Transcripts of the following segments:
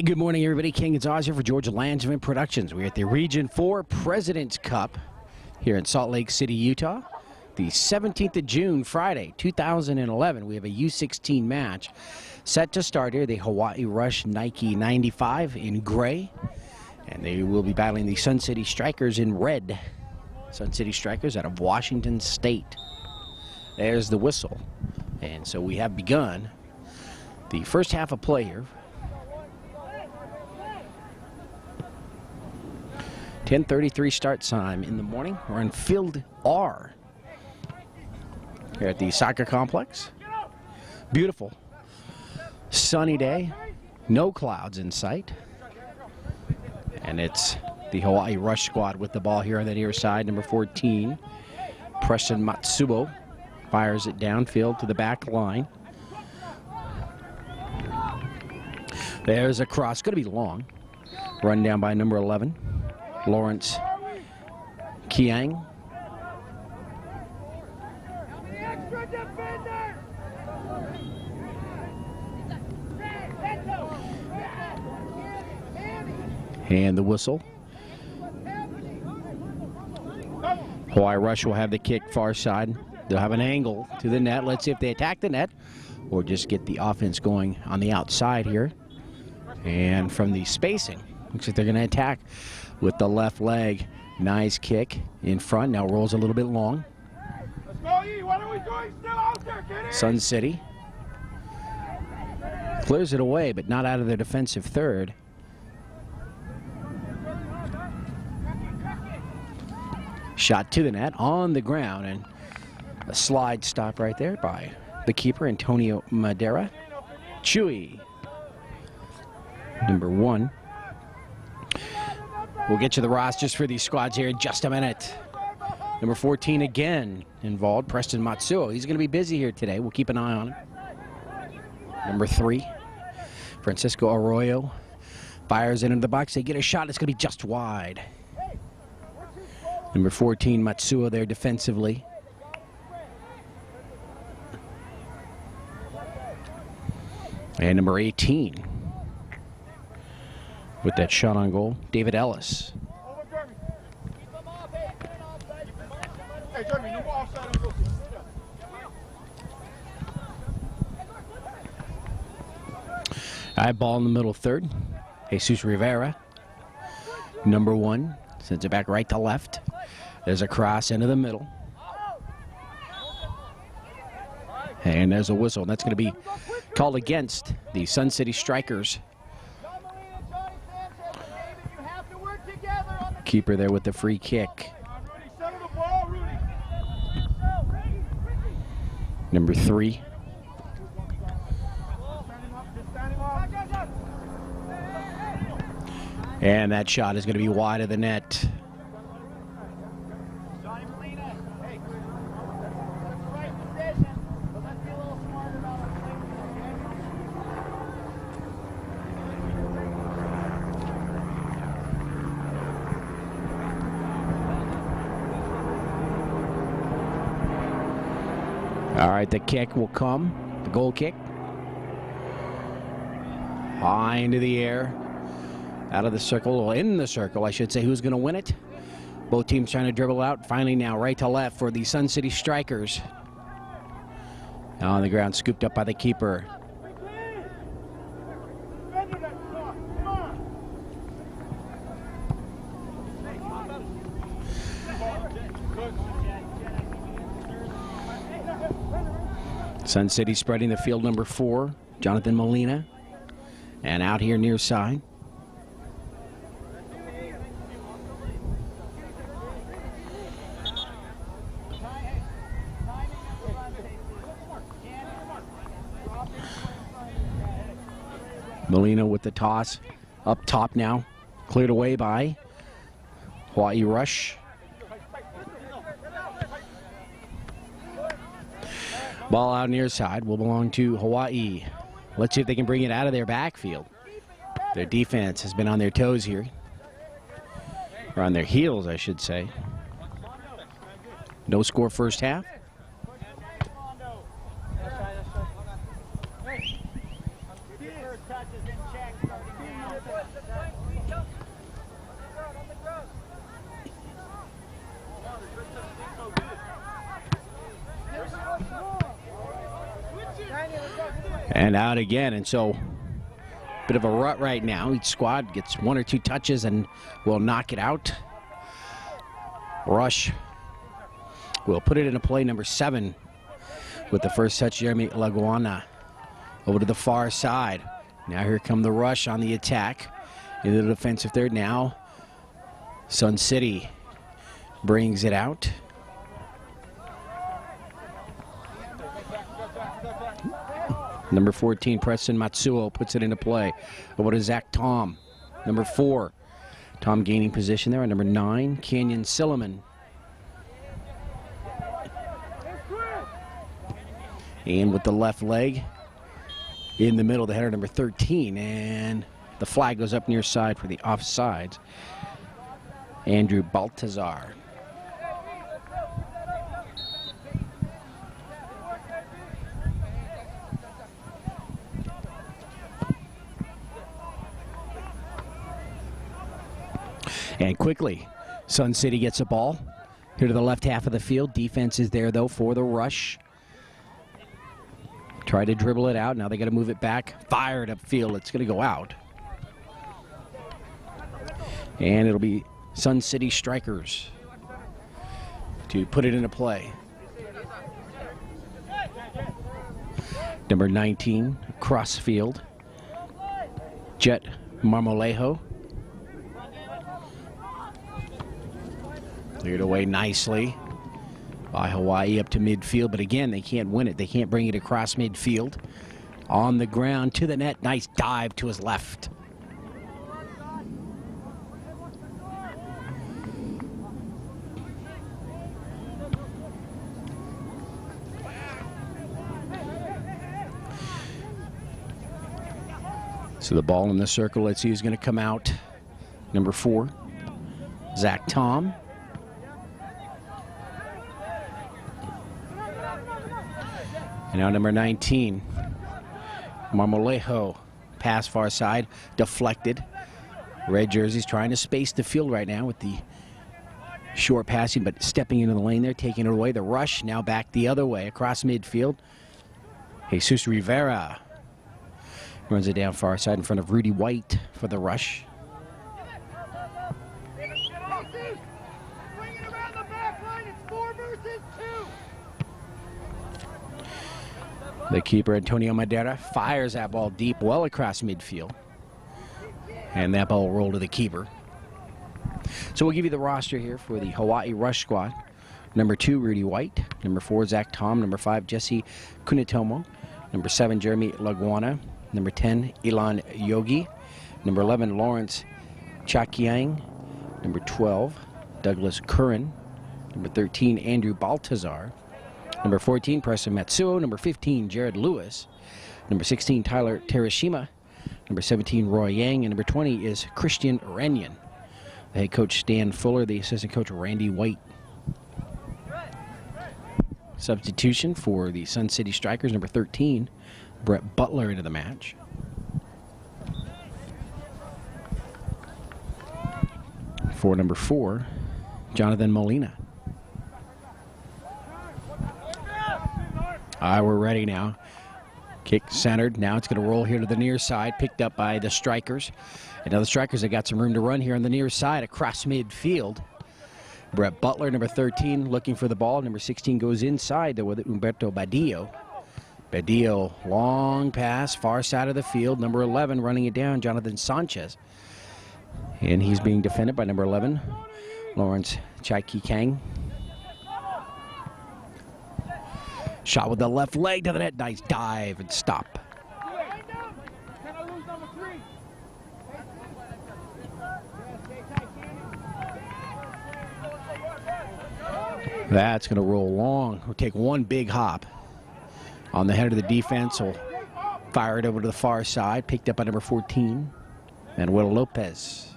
Hi, good morning, everybody. King and Oz here for Georgia Landsman Productions. We're at the Region 4 President's Cup here in Salt Lake City, Utah. The 17th of June, Friday, 2011. We have a U16 match set to start here. The Hawaii Rush Nike 95 in gray. And they will be battling the Sun City Strikers in red. Sun City Strikers out of Washington State. There's the whistle. And so we have begun the first half of play here. 10:33 start time in the morning. We're in Field R here at the soccer complex. Beautiful sunny day, no clouds in sight. And it's the Hawaii Rush squad with the ball here on the near side. Number 14, Preston Matsuo, fires it downfield to the back line. There's a cross, going to be long. Run down by number 11. Lawrence Kiang. And the whistle. Hawaii Rush will have the kick far side. They'll have an angle to the net. Let's see if they attack the net or just get the offense going on the outside here. And from the spacing, looks like they're going to attack with the left leg. Nice kick in front. Now rolls a little bit long. Let's go, E. What are we doing still out there, kiddy? Sun City clears it away, but not out of their defensive third. Shot to the net on the ground, and a slide stop right there by the keeper, Antonio Madera. Chewy, number 1. We'll get you the rosters for these squads here in just a minute. Number 14 again involved, Preston Matsuo. He's going to be busy here today. We'll keep an eye on him. Number 3, Francisco Arroyo fires into the box. They get a shot. It's going to be just wide. Number 14, Matsuo there defensively. And number 18. With that shot on goal, David Ellis. High ball in the middle third. Jesus Rivera, number 1, sends it back right to left. There's a cross into the middle. And there's a whistle. That's going to be called against the Sun City Strikers. Keeper there with the free kick. Number 3. And that shot is going to be wide of the net. All right, the kick will come, the goal kick. High into the air, out of the circle, or in the circle, I should say. Who's going to win it? Both teams trying to dribble out. Finally now, right to left for the Sun City Strikers. On the ground, scooped up by the keeper. Sun City spreading the field, number 4, Jonathan Molina. And out here near side. Molina with the toss. Up top now. Cleared away by Hawaii Rush. Ball out near side will belong to Hawaii. Let's see if they can bring it out of their backfield. Their defense has been on their toes here. Or on their heels, I should say. No score first half. And out again, and so bit of a rut right now. Each squad gets 1 or 2 touches and will knock it out. Rush will put it into play, number 7 with the first touch, Jeremy Laguana over to the far side. Now here come the Rush on the attack into the defensive third. Now Sun City brings it out. Number 14, Preston Matsuo, puts it into play. Over to Zach Tom. Number 4, Tom gaining position there. And number 9, Canyon Silliman. And with the left leg in the middle, the header, number 13. And the flag goes up near side for the offsides. Andrew Baltazar. And quickly, Sun City gets a ball here to the left half of the field. Defense is there, though, for the Rush. Try to dribble it out. Now they got to move it back. Fired upfield. It's going to go out. And it'll be Sun City Strikers to put it into play. Number 19, Crossfield. Jet Marmolejo. Cleared away nicely by Hawaii up to midfield, but again, they can't win it. They can't bring it across midfield. On the ground to the net. Nice dive to his left. So the ball in the circle, let's see who's going to come out. Number 4, Zach Tom. And now number 19, Marmolejo. Pass far side, deflected. Red jerseys trying to space the field right now with the short passing, but stepping into the lane there, taking it away. The Rush now back the other way across midfield. Jesus Rivera runs it down far side in front of Rudy White for the Rush. The keeper, Antonio Madera, fires that ball deep, well across midfield. And that ball will roll to the keeper. So we'll give you the roster here for the Hawaii Rush squad. Number 2, Rudy White. Number 4, Zach Tom. Number 5, Jesse Kunitomo. Number 7, Jeremy Laguana. Number 10, Ilan Yogi. Number 11, Lawrence Chakiang. Number 12, Douglas Curran. Number 13, Andrew Baltazar. Number 14, Preston Matsuo. Number 15, Jared Lewis. Number 16, Tyler Terashima. Number 17, Roy Yang. And number 20 is Christian Renyan. The head coach, Stan Fuller. The assistant coach, Randy White. Substitution for the Sun City Strikers, number 13, Brett Butler into the match. For number 4, Jonathan Molina. We're ready now. Kick centered. Now it's going to roll here to the near side. Picked up by the Strikers. And now the Strikers have got some room to run here on the near side across midfield. Brett Butler, number 13, looking for the ball. Number 16 goes inside there with Humberto Badillo. Badillo, long pass, far side of the field. Number 11 running it down, Jonathan Sanchez. And he's being defended by number 11, Lawrence Chaiki Kang. Shot with the left leg to the net. Nice dive and stop. That's going to roll long. We'll take one big hop on the head of the defense. Will fire it over to the far side. Picked up by number 14, Manuel Lopez.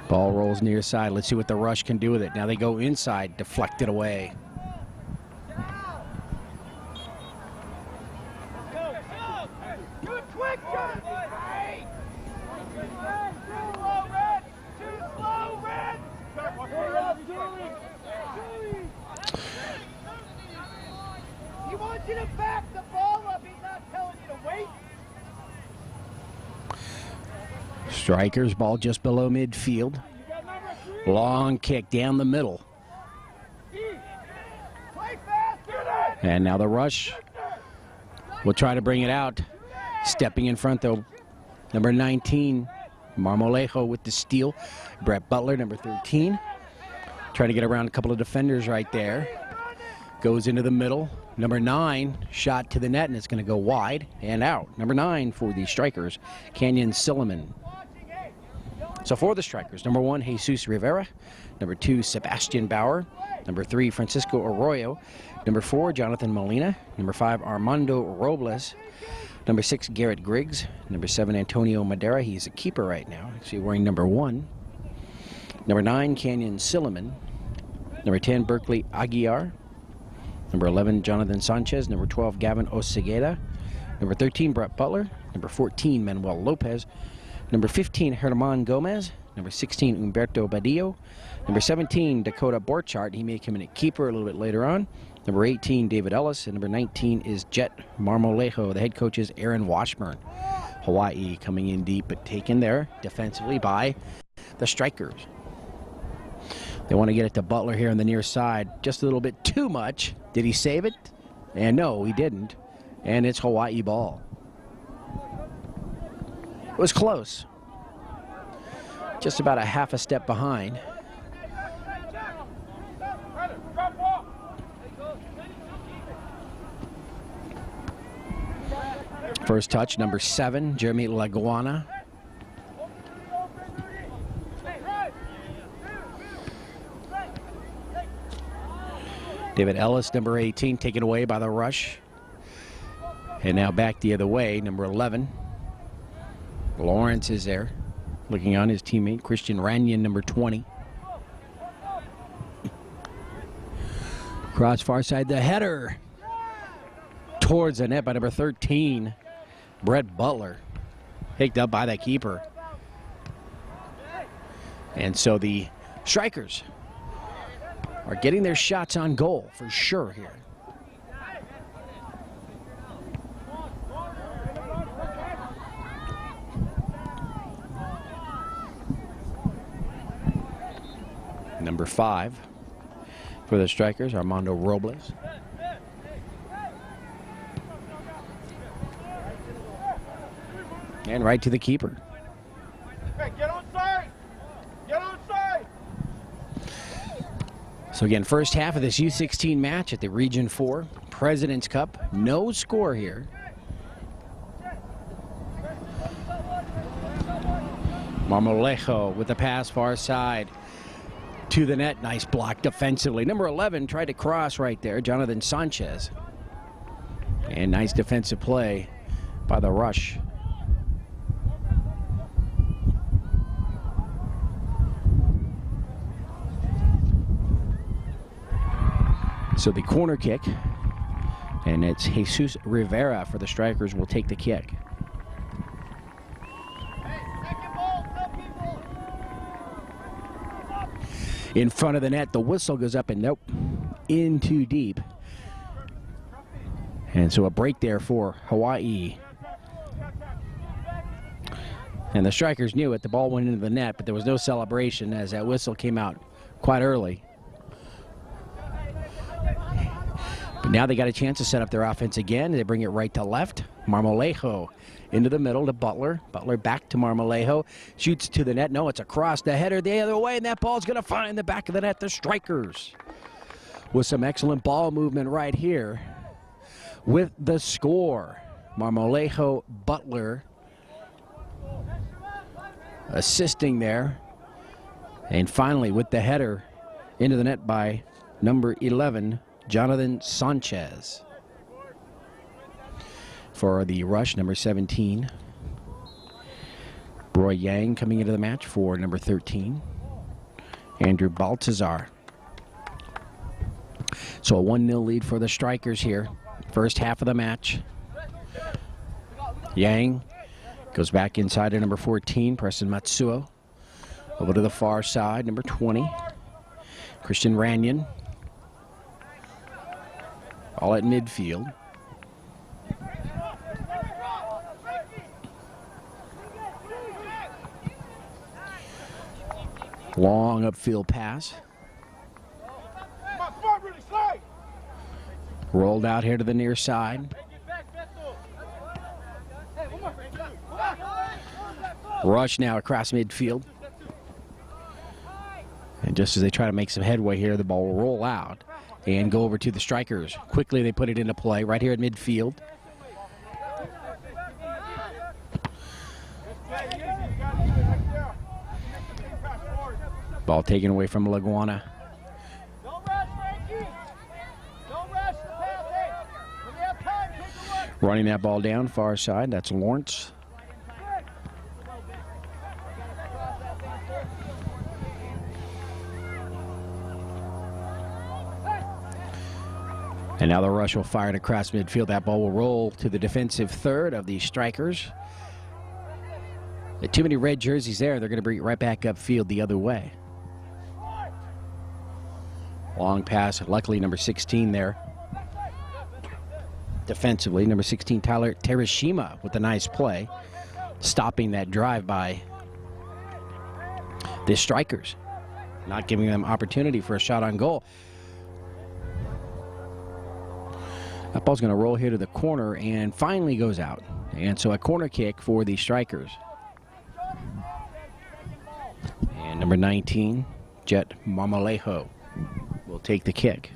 Ball rolls near side. Let's see what the Rush can do with it. Now they go inside, deflected away. wants you to back the ball up. He's not telling you to wait. Strikers, ball just below midfield. Long kick down the middle. Play fast. And now the rush will try to bring it out. Stepping in front, though, number 19, Marmolejo with the steal. Brett Butler, number 13. Trying to get around a couple of defenders right there. Goes into the middle. Number 9, shot to the net, and it's going to go wide and out. Number 9 for the Strikers, Canyon Silliman. So for the Strikers, number 1, Jesus Rivera. Number 2, Sebastian Bauer. Number 3, Francisco Arroyo. Number 4, Jonathan Molina. Number 5, Armando Robles. Number 6, Garrett Griggs. Number 7, Antonio Madera. He's a keeper right now, actually wearing number 1. Number 9, Canyon Silliman. Number 10, Berkeley Aguiar. Number 11, Jonathan Sanchez. Number 12, Gavin Osegueda. Number 13, Brett Butler. Number 14, Manuel Lopez. Number 15, Herman Gomez. Number 16, Humberto Badillo. Number 17, Dakota Borchardt. He may come in at keeper a little bit later on. Number 18, David Ellis. And number 19 is Jet Marmolejo. The head coach is Aaron Washburn. Hawaii coming in deep, but taken there defensively by the Strikers. They want to get it to Butler here on the near side. Just a little bit too much. Did he save it? And no, he didn't. And it's Hawaii ball. It was close. Just about a half a step behind. First touch, number 7, Jeremy Laguana. David Ellis, number 18, taken away by the rush. And now back the other way, number 11. Lawrence is there, looking on his teammate, Christian Ranyan, number 20. Cross far side, the header towards the net by number 13, Brett Butler. Picked up by the keeper. And so the Strikers are getting their shots on goal for sure here. Number 5 for the Strikers, Armando Robles. And right to the keeper. Hey, get on side! Get on side! So again, first half of this U16 match at the Region 4 President's Cup. No score here. Marmolejo with the pass far side to the net. Nice block defensively. Number 11 tried to cross right there, Jonathan Sanchez. And nice defensive play by the rush. So the corner kick, and it's Jesus Rivera for the Strikers will take the kick. In front of the net, the whistle goes up and nope, in too deep. And so a break there for Hawaii. And the Strikers knew it, the ball went into the net, but there was no celebration as that whistle came out quite early. But now they got a chance to set up their offense again. They bring it right to left. Marmolejo into the middle to Butler. Butler back to Marmolejo. Shoots to the net. No, it's across the header the other way, and that ball's going to find the back of the net. The Strikers with some excellent ball movement right here with the score. Marmolejo, Butler assisting there. And finally with the header into the net by number 11, Jonathan Sanchez. For the rush, number 17, Roy Yang coming into the match for number 13, Andrew Baltazar. So a 1-0 lead for the Strikers here. First half of the match. Yang goes back inside to number 14, Preston Matsuo. Over to the far side, number 20, Christian Ranyan. All at midfield. Long upfield pass. Come on, really slide. Rolled out here to the near side. Rush now across midfield. And just as they try to make some headway here, the ball will roll out and go over to the strikers. Quickly they put it into play right here at midfield. Ball taken away from Laguana. Running that ball down far side, that's Lawrence. And now the Rush will fire it across midfield. That ball will roll to the defensive third of the strikers. Too many red jerseys there. They're going to bring it right back upfield the other way. Long pass. Luckily, number 16 there. Defensively, number 16, Tyler Terashima with a nice play. Stopping that drive by the strikers. Not giving them opportunity for a shot on goal. That ball's going to roll here to the corner and finally goes out. And so a corner kick for the strikers. And number 19, Jet Marmolejo, will take the kick.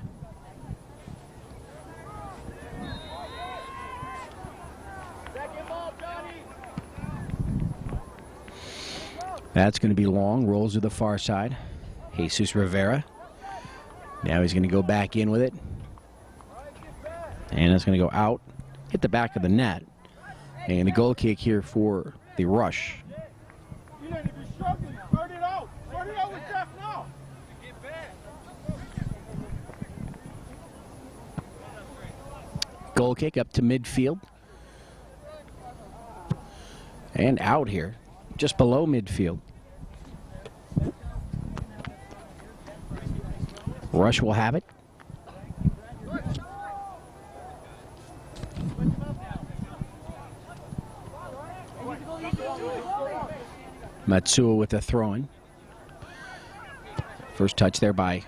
That's going to be long. Rolls to the far side. Jesus Rivera. Now he's going to go back in with it. And it's going to go out. Hit the back of the net. And a goal kick here for the Rush. You need to be struggling. Start it out. Start it out with Jeff now. Goal kick up to midfield. And out here. Just below midfield. Rush will have it. Matsuo with the throw-in. First touch there by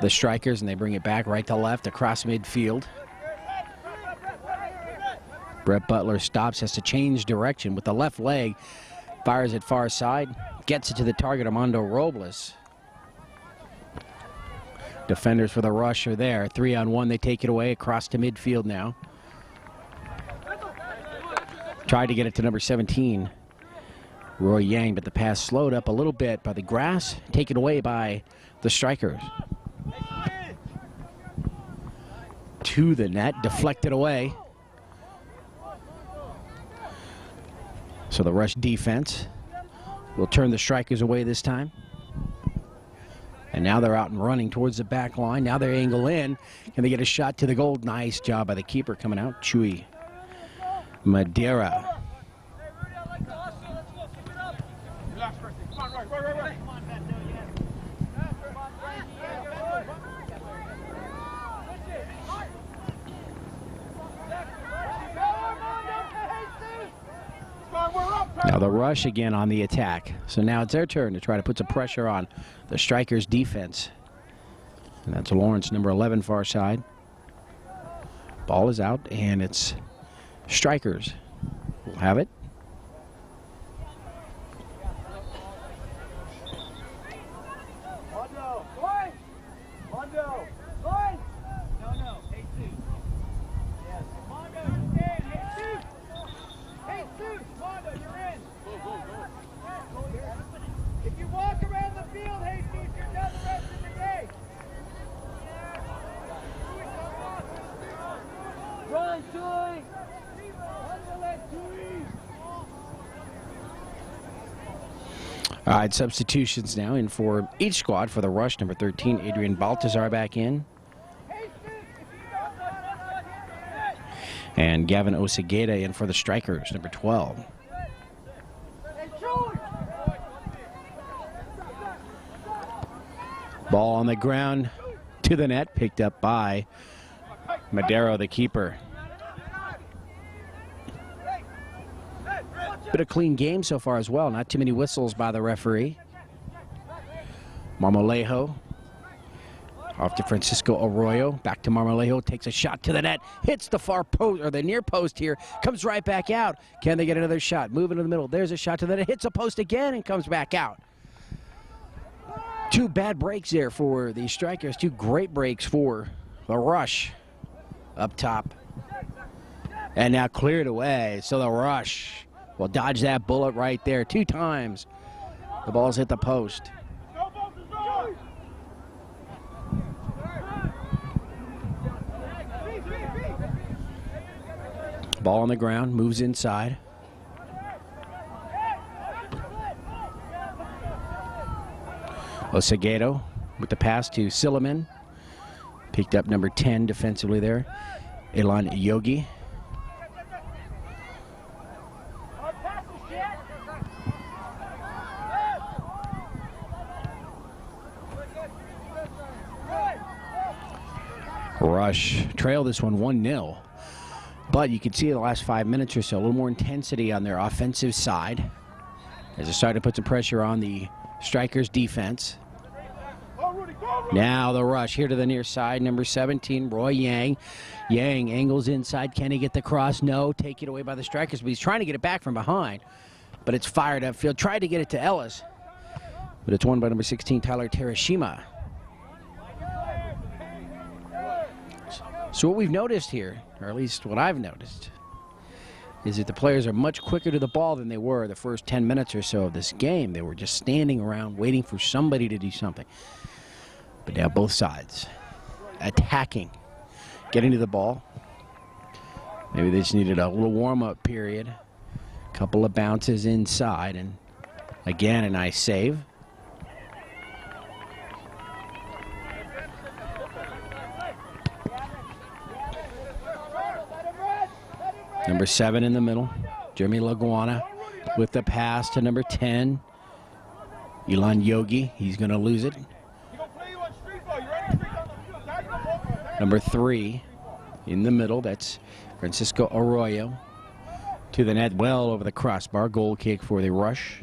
the strikers, and they bring it back right to left across midfield. Brett Butler stops, has to change direction with the left leg. Fires it far side, gets it to the target, Armando Robles. Defenders for the Rush are there. 3-on-1, they take it away across to midfield now. Tried to get it to number 17, Roy Yang, but the pass slowed up a little bit by the grass. Taken away by the strikers. To the net, deflected away. So the Rush defense will turn the strikers away this time. And now they're out and running towards the back line. Now they angle in. Can they get a shot to the goal? Nice job by the keeper coming out. Chewy Madeira. Now the Rush again on the attack. So now it's their turn to try to put some pressure on the strikers' defense. And that's Lawrence, number 11, far side. Ball is out, and it's strikers. We'll have it. All right, substitutions now in for each squad. For the Rush, number 13, Adrian Baltazar back in. And Gavin Osageda in for the strikers, number 12. Ball on the ground to the net, picked up by Madero, the keeper. Bit of clean game so far as well. Not too many whistles by the referee. Marmolejo off to Francisco Arroyo. Back to Marmolejo. Takes a shot to the net. Hits the far post, or the near post here. Comes right back out. Can they get another shot? Moving to the middle. There's a shot to the net. Hits a post again and comes back out. Two bad breaks there for the Strikers. Two great breaks for the Rush up top. And now cleared away. So the Rush will dodge that bullet right there. 2 times the ball's hit the post. Ball on the ground, moves inside. Oseguedo with the pass to Silliman. Picked up number 10 defensively there. Ilan Yogi. Rush trail this one 1-0. But you can see in the last 5 minutes or so, a little more intensity on their offensive side as they're starting to put some pressure on the Strikers' defense. Now the Rush here to the near side, number 17, Roy Yang. Yang angles inside. Can he get the cross? No. Take it away by the Strikers, but he's trying to get it back from behind. But it's fired upfield. Tried to get it to Ellis, but it's won by number 16, Tyler Terashima. So what we've noticed here, or at least what I've noticed, is that the players are much quicker to the ball than they were the first 10 minutes or so of this game. They were just standing around waiting for somebody to do something. But now both sides attacking, getting to the ball. Maybe they just needed a little warm-up period. A couple of bounces inside, and again a nice save. Number 7 in the middle, Jeremy Laguana with the pass to number 10, Ilan Yogi. He's going to lose it. Number 3 in the middle, that's Francisco Arroyo. To the net, well over the crossbar. Goal kick for the Rush.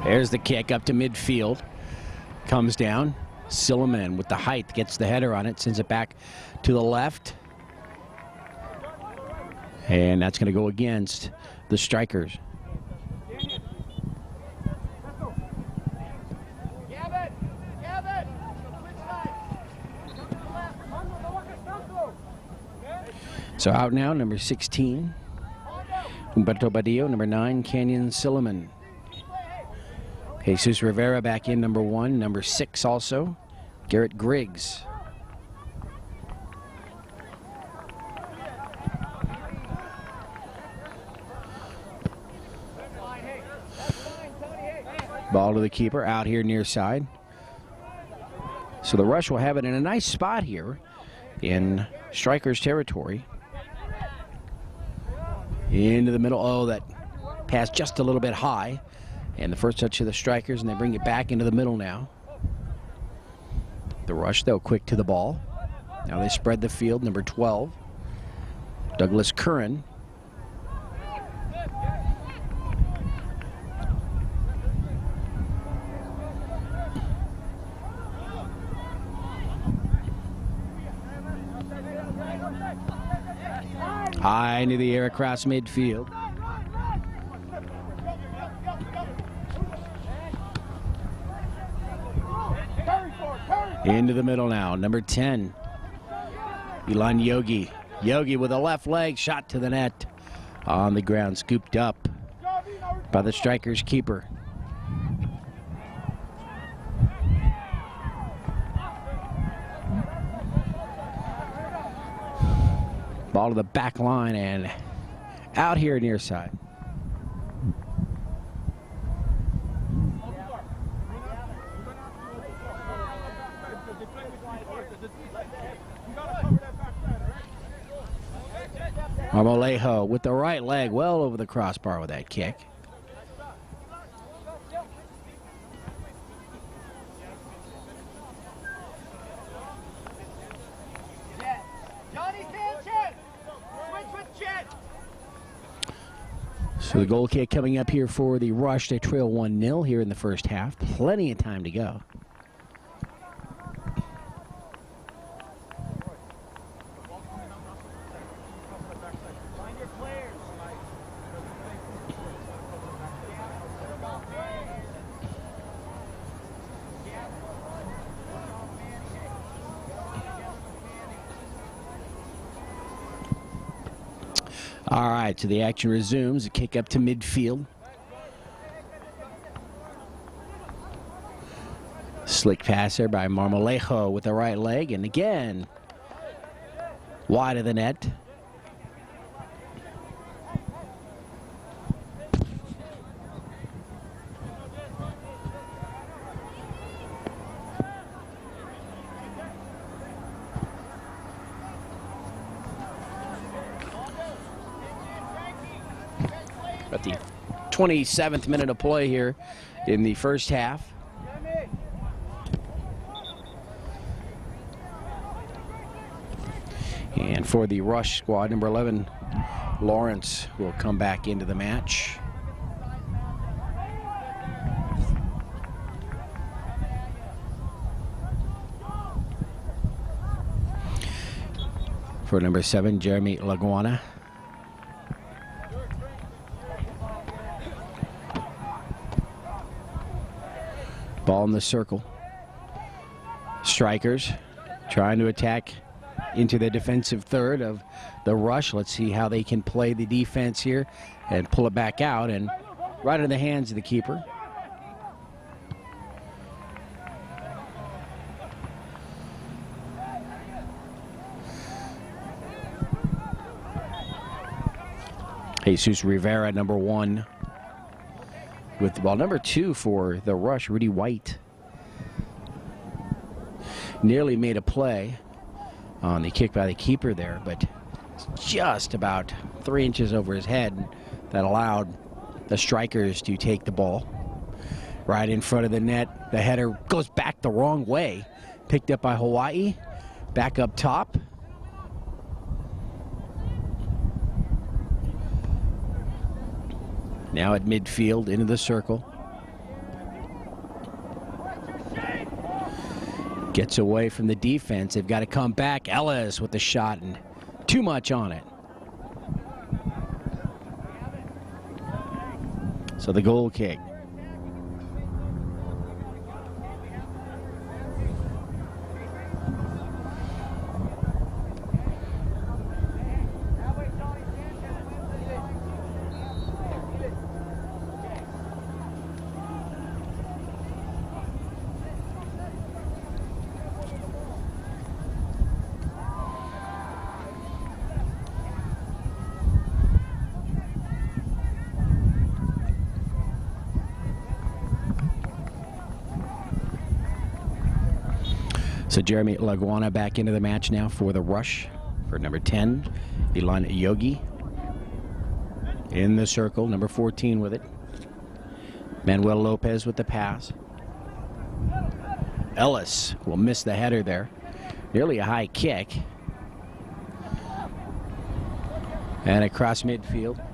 There's the kick up to midfield. Comes down. Silliman with the height gets the header on it, sends it back to the left. And that's going to go against the Strikers. So out now, number 16, Humberto Badillo. Number 9, Canyon Silliman. Jesus Rivera back in, number 1. Number 6 also, Garrett Griggs. Ball to the keeper, out here near side. So the Rush will have it in a nice spot here in Strikers territory. Into the middle. Oh, that pass just a little bit high. And the first touch of the Strikers, and they bring it back into the middle now. The Rush, though, quick to the ball. Now they spread the field. Number 12, Douglas Curran. High into the air across midfield. Into the middle now, number 10, Ilan Yogi. Yogi with a left leg, shot to the net. On the ground, scooped up by the Strikers keeper. Ball to the back line and out here near side. Marmolejo with the right leg well over the crossbar with that kick. So the goal kick coming up here for the Rush. They trail 1-0 here in the first half. Plenty of time to go. All right, so the action resumes. A kick up to midfield. Slick pass there by Marmolejo with the right leg, and again, wide of the net. At the 27th minute of play here in the first half. And for the Rush squad, number 11, Lawrence will come back into the match. For number 7, Jeremy Laguana. Ball in the circle. Strikers trying to attack into the defensive third of the Rush. Let's see how they can play the defense here and pull it back out, and right in the hands of the keeper. Jesus Rivera, number 1. With the ball, number 2 for the Rush, Rudy White. Nearly made a play on the kick by the keeper there, but just about 3 inches over his head. That allowed the Strikers to take the ball. Right in front of the net. The header goes back the wrong way. Picked up by Hawaii. Back up top. Now at midfield, into the circle. Gets away from the defense. They've got to come back. Ellis with the shot, and too much on it. So the goal kick. So Jeremy Laguana back into the match now for the Rush. For number 10, Ilan Yogi. In the circle, number 14 with it. Manuel Lopez with the pass. Ellis will miss the header there. Nearly a high kick. And across midfield.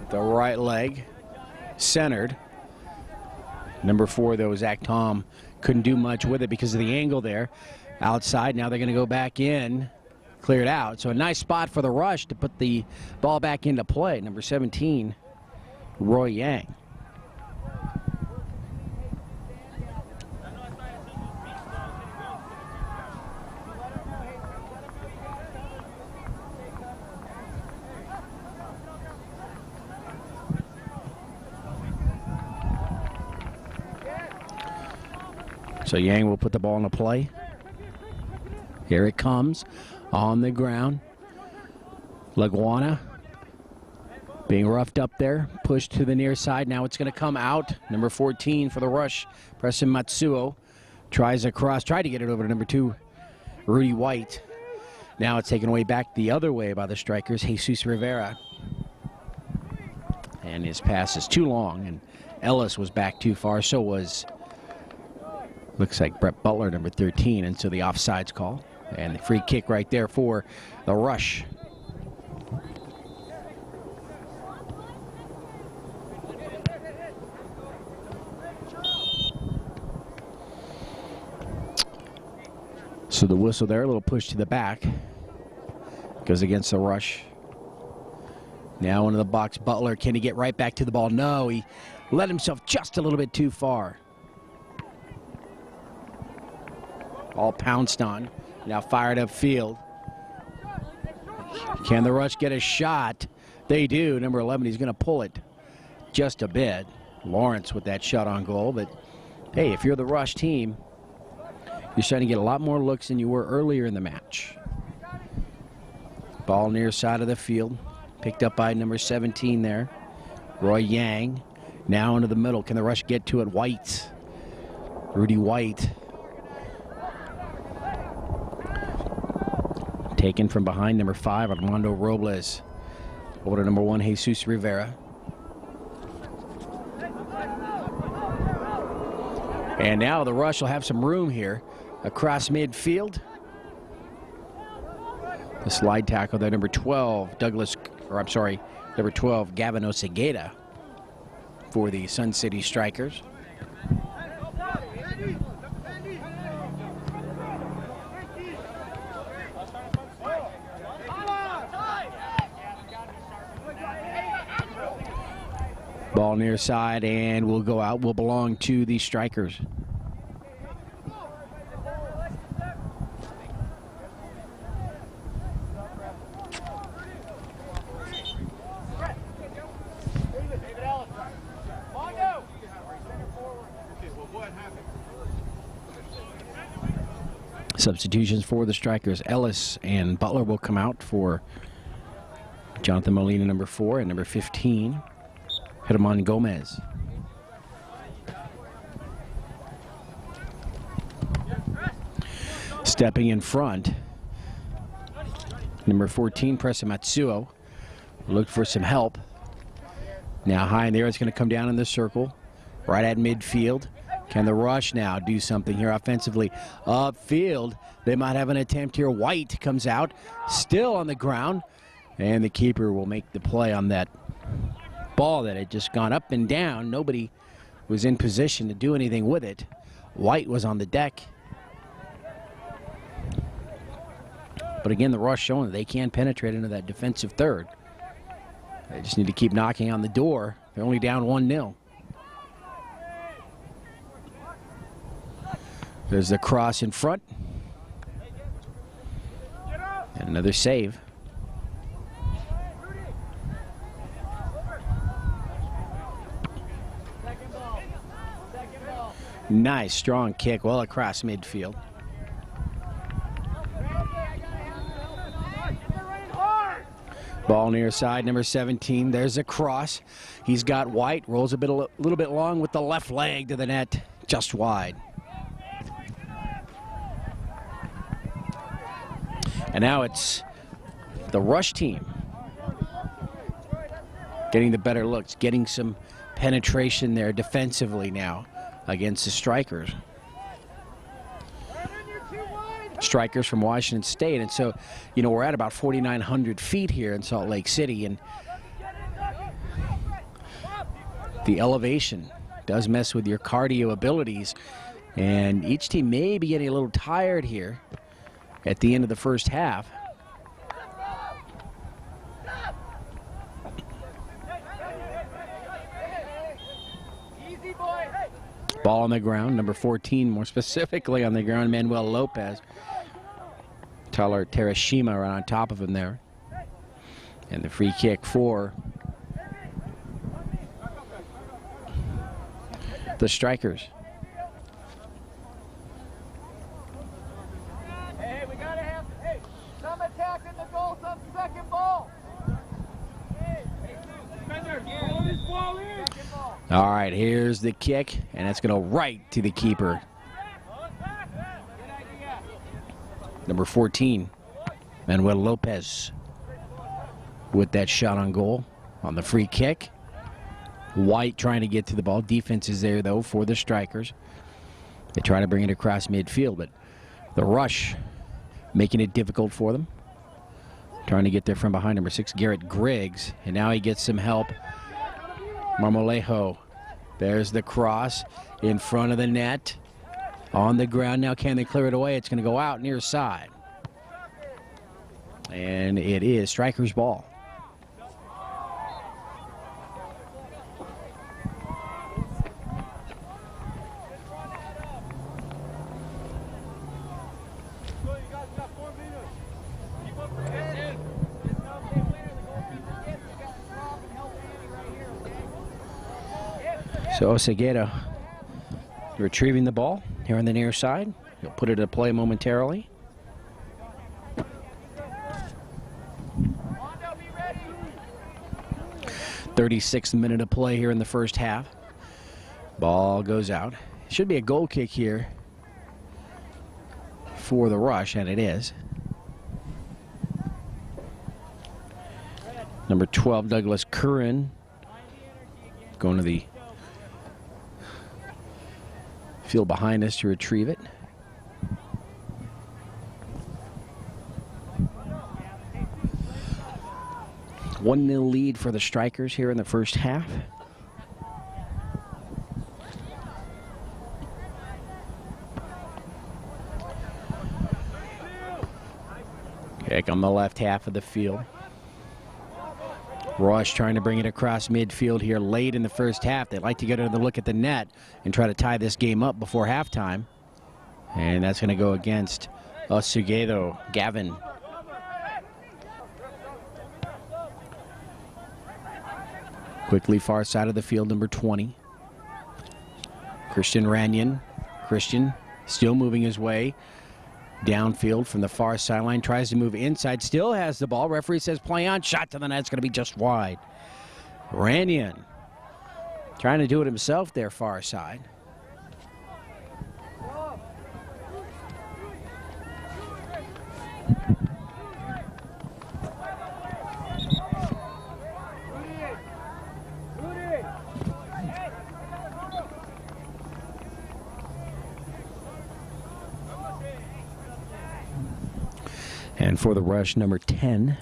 The right leg. Centered. Number 4, though, Zach Tom couldn't do much with it because of the angle there. Outside, now they're going to go back in. Cleared out. So a nice spot for the Rush to put the ball back into play. Number 17, Roy Yang. So Yang will put the ball into play. Here it comes on the ground. Laguana being roughed up there, pushed to the near side. Now it's going to come out. Number 14 for the Rush, Preston Matsuo, Tries across, tried to get it over to number 2, Rudy White. Now it's taken away back the other way by the strikers, Jesus Rivera. And his pass is too long, and Ellis was back too far. So was, looks like Brett Butler, number 13, and so the offsides call. And the free kick right there for the Rush. So the whistle there, a little push to the back. Goes against the Rush. Now into the box, Butler. Can he get right back to the ball? No, he let himself just a little bit too far. All pounced on. Now fired up field. Can the Rush get a shot? They do. Number 11, he's going to pull it just a bit. Lawrence with that shot on goal. But, hey, if you're the Rush team, you're starting to get a lot more looks than you were earlier in the match. Ball near side of the field. Picked up by number 17 there. Roy Yang. Now into the middle. Can the Rush get to it? White. Rudy White. Taken from behind number 5, Armando Robles. Over to number 1, Jesus Rivera. And now the Rush will have some room here across midfield. The slide tackle there, number 12, number 12, Gavin Osegeda for the Sun City Strikers. Ball near side and will go out, will belong to the Strikers. Substitutions for the Strikers. Ellis and Butler will come out for Jonathan Molina, number 4, and number 15, Herman Gomez. Stepping in front, number 14, Presa Matsuo, looked for some help. Now high in there, it's going to come down in the circle, right at midfield. Can the Rush now do something here offensively? Upfield, they might have an attempt here. White comes out, still on the ground, and the keeper will make the play on that ball that had just gone up and down. Nobody was in position to do anything with it. White was on the deck. But again, the Rush showing that they can penetrate into that defensive third. They just need to keep knocking on the door. They're only down 1-0. There's the cross in front. And another save. Nice, strong kick well across midfield. Ball near side, number 17. There's a cross. He's got White. Rolls a little bit long with the left leg to the net, just wide. And now it's the Rush team getting the better looks, getting some penetration there defensively now against the Strikers. Strikers from Washington State. And so, you know, we're at about 4,900 feet here in Salt Lake City, and the elevation does mess with your cardio abilities, and each team may be getting a little tired here at the end of the first half. Ball on the ground, number 14 more specifically on the ground, Manuel Lopez. Tyler Terashima right on top of him there. And the free kick for the Strikers. Hey, we gotta have, some attacking the goal, some second ball. All right, here's the kick, and it's going to right to the keeper. Number 14, Manuel Lopez, with that shot on goal on the free kick. White trying to get to the ball. Defense is there, though, for the Strikers. They try to bring it across midfield, but the rush making it difficult for them. Trying to get there from behind number 6, Garrett Griggs, and now he gets some help. Marmolejo. There's the cross in front of the net. On the ground now, can they clear it away? It's going to go out near side. And it is Strikers' ball. So Oseguera retrieving the ball here on the near side. He'll put it into play momentarily. .36th minute of play here in the first half. Ball goes out. Should be a goal kick here for the Rush, and it is. Number 12, Douglas Curran, going to the field behind us to retrieve it. A 1-0 lead for the Strikers here in the first half. Kick on the left half of the field. Rush trying to bring it across midfield here late in the first half. They'd like to get another look at the net and try to tie this game up before halftime. And that's going to go against Oseguera, Gavin. Quickly far side of the field, number 20. Christian Ranyan. Christian still moving his way downfield from the far sideline, tries to move inside, still has the ball. Referee says play on, shot to the net, it's going to be just wide. Ranyan trying to do it himself there, far side. And for the Rush, number 10,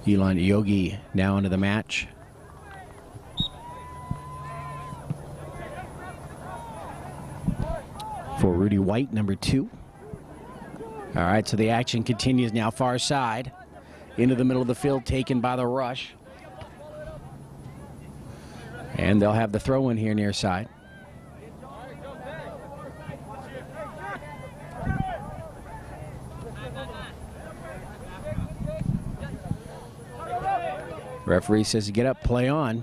Elon Yogi now into the match. For Rudy White, number 2. All right, so the action continues now, far side. Into the middle of the field, taken by the Rush. And they'll have the throw in here near side. Referee says to get up, play on.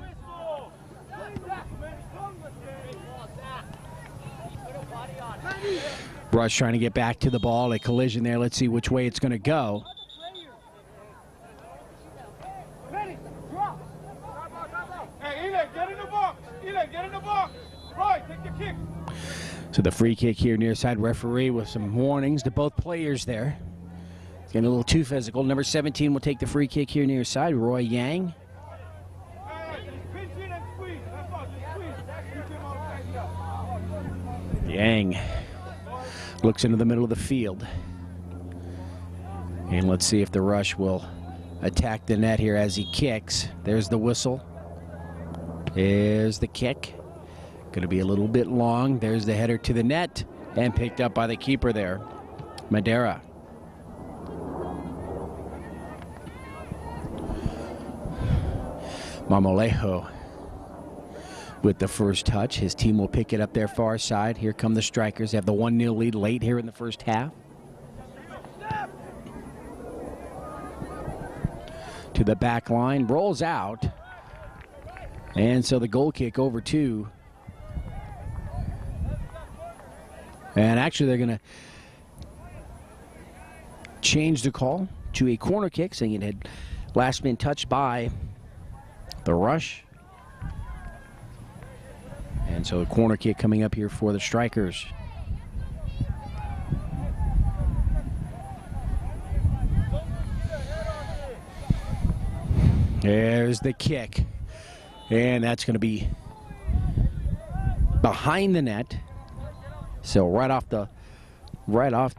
Rush trying to get back to the ball. A collision there. Let's see which way it's going to go. Hey, Eli, get in the box. Eli, get in the box. Right, take the kick. So the free kick here near side. Referee with some warnings to both players there. It's getting a little too physical. Number 17 will take the free kick here near side. Roy Yang. Yang looks into the middle of the field. And let's see if the Rush will attack the net here as he kicks. There's the whistle. There's the kick. Going to be a little bit long. There's the header to the net and picked up by the keeper there, Madera. Marmolejo with the first touch. His team will pick it up there far side. Here come the Strikers. They have the 1-0 lead late here in the first half. To the back line, rolls out. And so the goal kick over 2. And actually they're going to change the call to a corner kick, saying it had last been touched by the Rush. And so a corner kick coming up here for the Strikers. There's the kick. And that's going to be behind the net. So right off the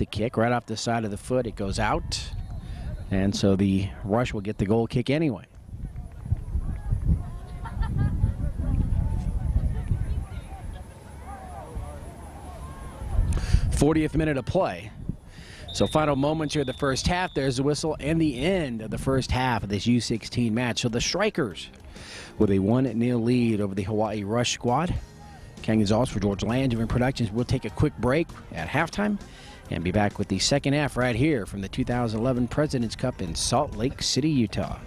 kick, right off the side of the foot, it goes out. And so the Rush will get the goal kick anyway. 40th minute of play. So final moments here of the first half. There's the whistle and the end of the first half of this U16 match. So the Strikers with a 1-0 lead over the Hawaii Rush squad. Ken Gonzalez for George Langevin Productions. We'll take a quick break at halftime and be back with the second half right here from the 2011 President's Cup in Salt Lake City, Utah.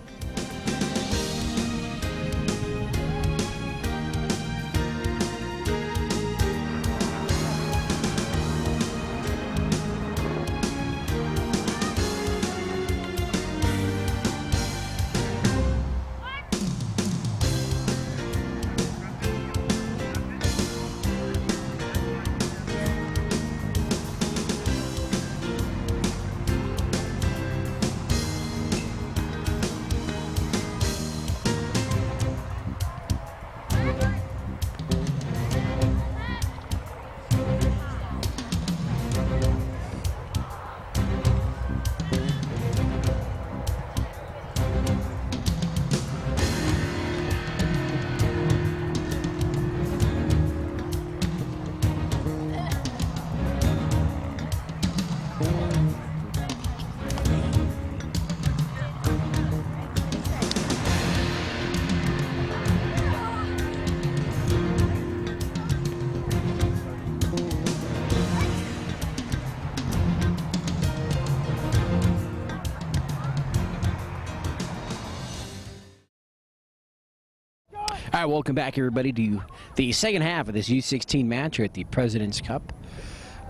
All right, welcome back, everybody, to the second half of this U16 match here at the President's Cup.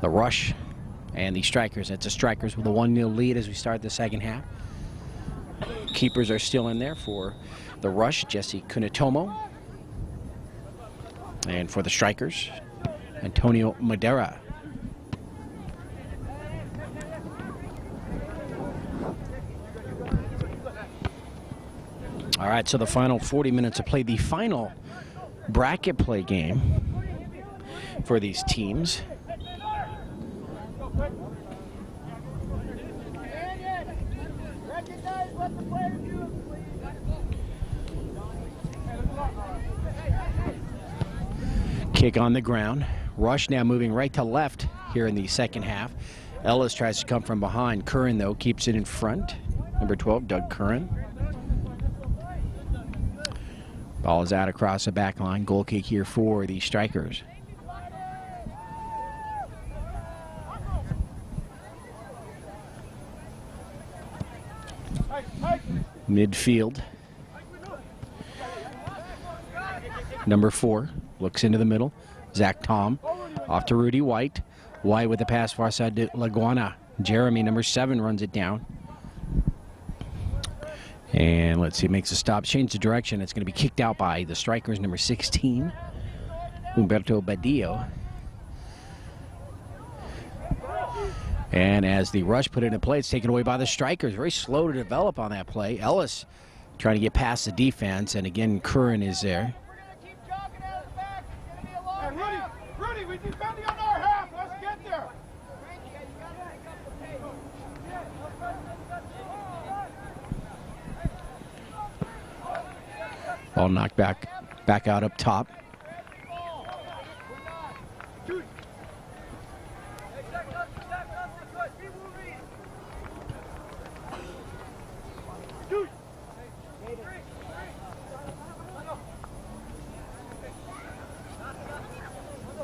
The Rush and the Strikers. That's the Strikers with a 1-0 lead as we start the second half. Keepers are still in there for the Rush, Jesse Kunitomo. And for the Strikers, Antonio Madera. All right, so the final 40 minutes of play, the final bracket play game for these teams. Kick on the ground. Rush now moving right to left here in the second half. Ellis tries to come from behind. Curran, though, keeps it in front. Number 12, Doug Curran. Ball is out across the back line. Goal kick here for the Strikers. Midfield. Number 4 looks into the middle. Zach Tom off to Rudy White. White with the pass far side to Laguana. Jeremy, number 7, runs it down. And let's see, makes a stop, change the direction. It's going to be kicked out by the Strikers, number 16, Humberto Badillo. And as the Rush put it in play, it's taken away by the Strikers. Very slow to develop on that play. Ellis trying to get past the defense, and again, Curran is there. Hey, Rudy, we're defending on our half. Let's get there. Ball knocked back out up top.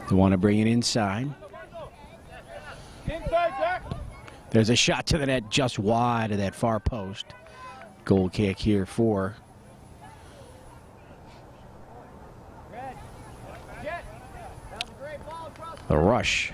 They want to bring it inside. Inside, Jack. There's a shot to the net just wide of that far post. Goal kick here for the Rush.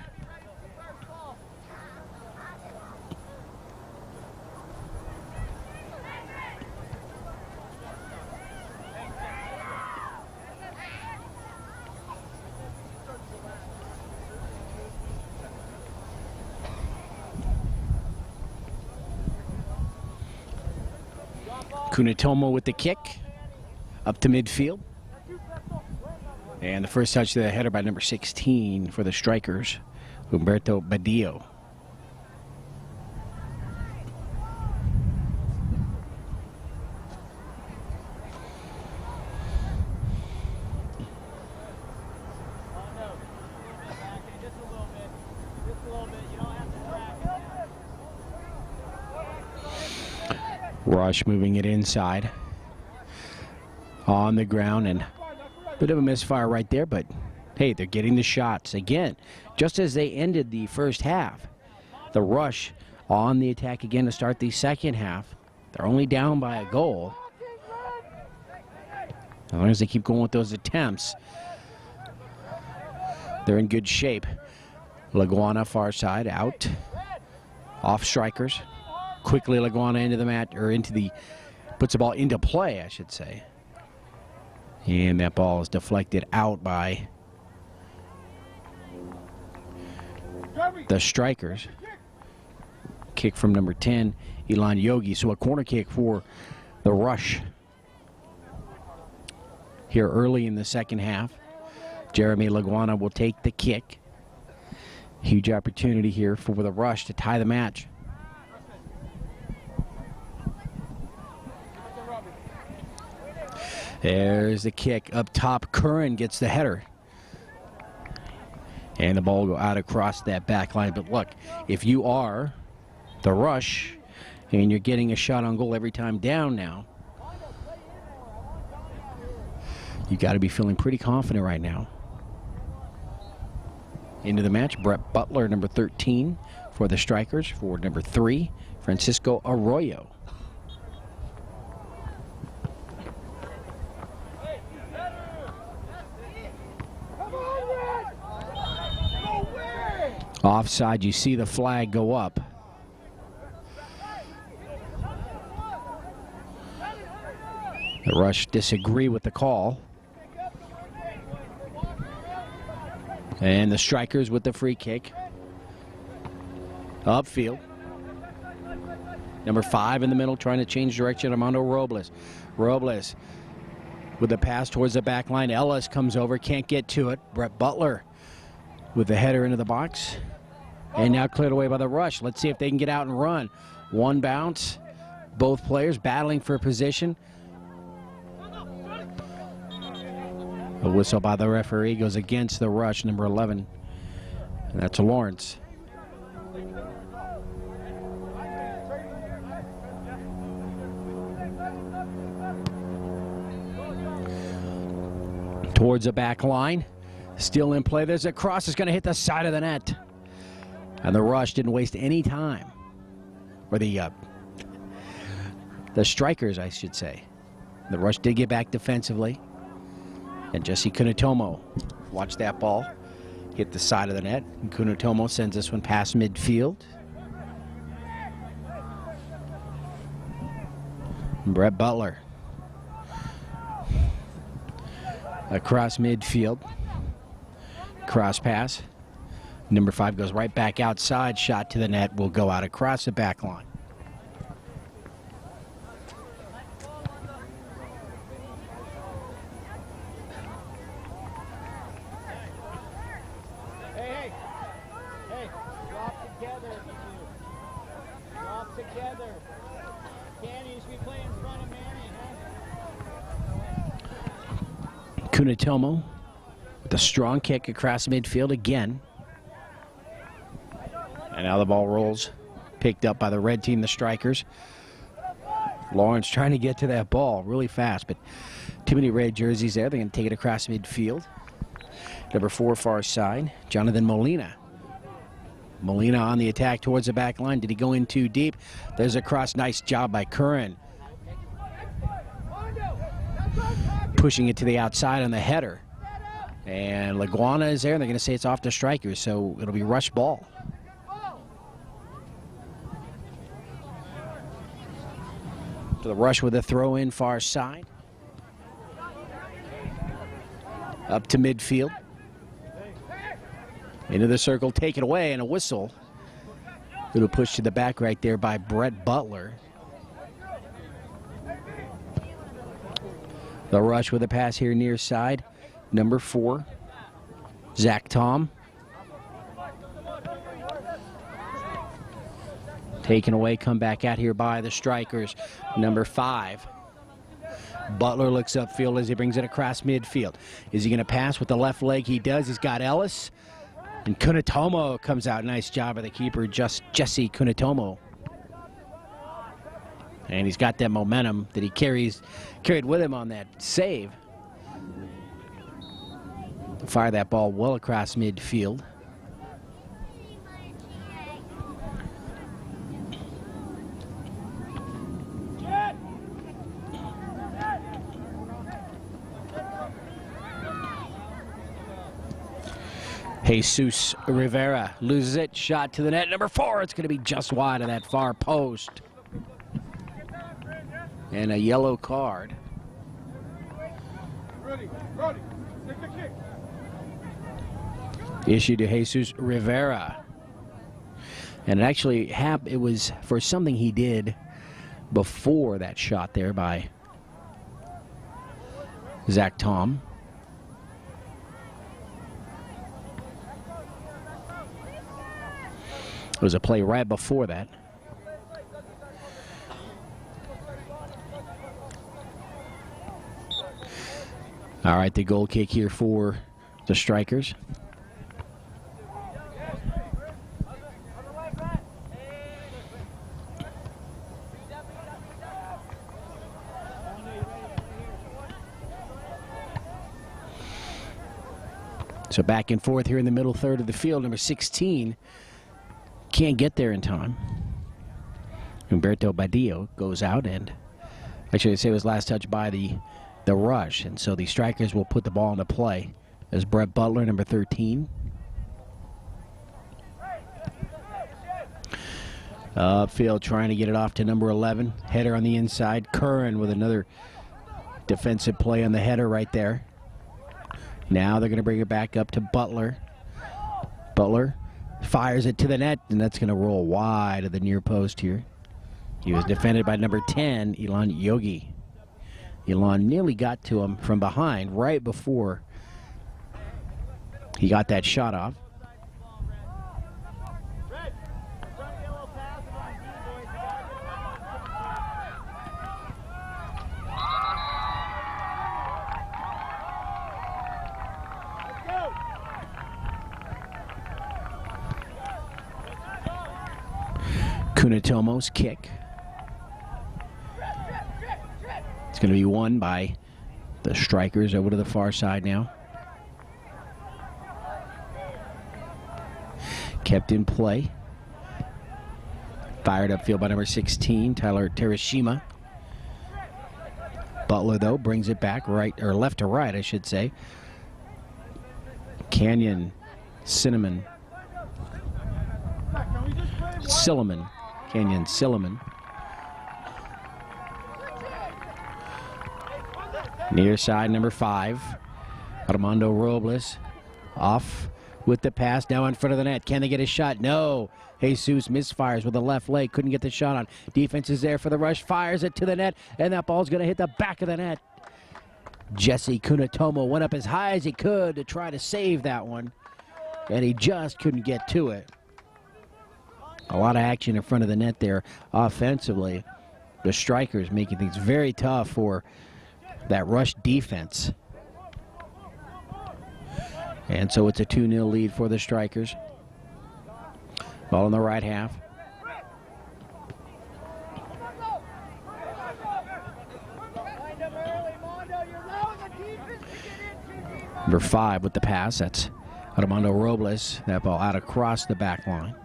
Kunitomo with the kick. Up to midfield. And the first touch to the header by number 16 for the Strikers, Humberto Badillo. Rush moving it inside. On the ground, and a bit of a misfire right there, but hey, they're getting the shots again. Just as they ended the first half, the Rush on the attack again to start the second half. They're only down by a goal. As long as they keep going with those attempts, they're in good shape. Laguana far side out. Off Strikers. Quickly Laguana into the mat, or puts the ball into play, I should say. And that ball is deflected out by the Strikers. Kick from number 10, Ilan Yogi. So a corner kick for the Rush here early in the second half. Jeremy Laguana will take the kick. Huge opportunity here for the Rush to tie the match. There's the kick up top. Curran gets the header. And the ball will go out across that back line. But look, if you are the Rush and you're getting a shot on goal every time down now, you got to be feeling pretty confident right now. Into the match, Brett Butler, number 13 for the Strikers. For number 3, Francisco Arroyo. Offside, you see the flag go up. The Rush disagree with the call. And the Strikers with the free kick. Upfield. Number 5 in the middle trying to change direction, Armando Robles. Robles with the pass towards the back line. Ellis comes over, can't get to it. Brett Butler with the header into the box. And now cleared away by the Rush. Let's see if they can get out and run. One bounce. Both players battling for position. A whistle by the referee goes against the Rush, number 11. And that's Lawrence. Towards the back line. Still in play. There's a cross. It's going to hit the side of the net. And the Rush didn't waste any time. Or the Strikers, I should say. The Rush did get back defensively. And Jesse Kunitomo watched that ball hit the side of the net. And Kunitomo sends this one past midfield. And Brett Butler across midfield. Cross pass. Number 5 goes right back outside. Shot to the net will go out across the back line. Hey, drop together. Drop together. Canny should be playing in front of Manny, huh? Kunitomo with a strong kick across midfield again. And now the ball rolls, picked up by the red team, the Strikers. Lawrence trying to get to that ball really fast, but too many red jerseys there. They're going to take it across midfield. Number 4, far side, Jonathan Molina. Molina on the attack towards the back line. Did he go in too deep? There's a cross. Nice job by Curran. Pushing it to the outside on the header. And Laguana is there, and they're going to say it's off the Strikers, so it'll be rush ball. To the Rush with a throw in far side. Up to midfield. Into the circle, take it away, and a whistle. Little push to the back right there by Brett Butler. The rush with a pass here near side. Number 4, Zach Tom. Taken away, come back out here by the Strikers. Number 5. Butler looks upfield as he brings it across midfield. Is he going to pass with the left leg? He does. He's got Ellis. And Kunitomo comes out. Nice job of the keeper, Jesse Kunitomo. And he's got that momentum that he carried with him on that save. Fire that ball well across midfield. Jesus Rivera loses it. Shot to the net. Number 4. It's going to be just wide of that far post. And a yellow card. Ready. Take the kick. Issued to Jesus Rivera. And it actually it was for something he did before that shot there by Zach Tom. It was a play right before that. All right, the goal kick here for the Strikers. So back and forth here in the middle third of the field. Number 16 can't get there in time. Humberto Badillo goes out, and actually I say it was last touch by the rush, and so the Strikers will put the ball into play as Brett Butler, number 13. Upfield trying to get it off to number 11. Header on the inside. Curran with another defensive play on the header right there. Now they're going to bring it back up to Butler. Butler fires it to the net, and that's going to roll wide of the near post here. He was defended by number 10, Ilan Yogi. Ilan nearly got to him from behind right before he got that shot off. Kunitomo's kick. It's going to be won by the Strikers over to the far side now. Kept in play. Fired upfield by number 16, Tyler Terashima. Butler, though, brings it back right, or left to right, I should say. Canyon Silliman. Canyon Silliman. Near side, number 5, Armando Robles. Off with the pass, now in front of the net. Can they get a shot? No. Jesus misfires with the left leg. Couldn't get the shot on. Defense is there for the rush. Fires it to the net, and that ball's going to hit the back of the net. Jesse Kunitomo went up as high as he could to try to save that one, and he just couldn't get to it. A lot of action in front of the net there offensively. The Strikers making things very tough for that rush defense. And so it's a 2-0 lead for the Strikers. Ball in the right half. Number 5 with the pass. That's Armando Robles. That ball out across the back line.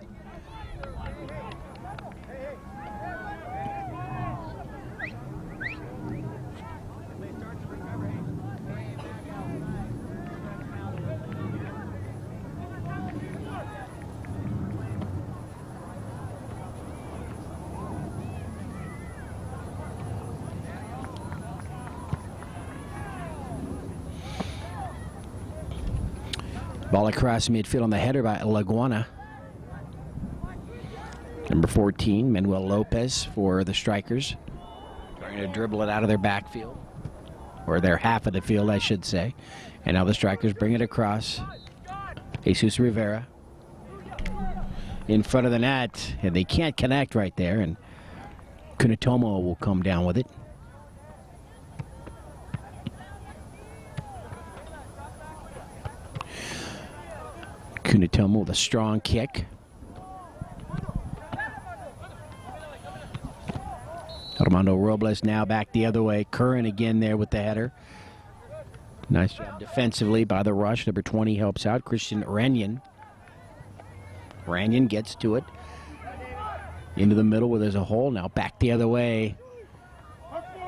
Ball across midfield on the header by Laguana. Number 14, Manuel Lopez for the Strikers. Trying to dribble it out of their backfield. or their half of the field, I should say. And now the strikers bring it across. Jesus Rivera in front of the net, and they can't connect right there, and Kunitomo will come down with it. Kunitomo with a strong kick. Armando Robles now back the other way. Curran again there with the header. Nice job defensively by the rush. Number 20 helps out. Christian Ranyan. Ranyan gets to it. Into the middle where there's a hole. Now back the other way.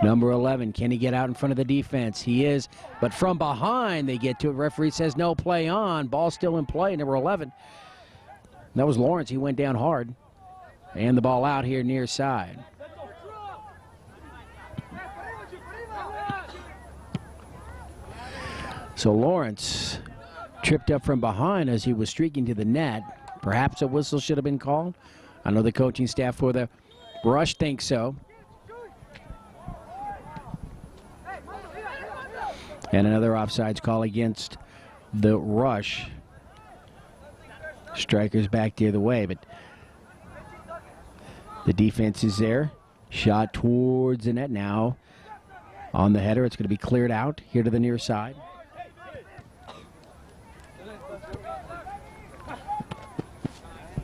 Number 11, can he get out in front of the defense? He is, but from behind they get to it. Referee says no, play on. Ball still in play, number 11. That was Lawrence. He went down hard. And the ball out here near side. So Lawrence tripped up from behind as he was streaking to the net. Perhaps a whistle should have been called. I know the coaching staff for the Rush thinks so. And another offsides call against the Rush. Strikers back the other way, but the defense is there. Shot towards the net now. On the header, it's going to be cleared out here to the near side.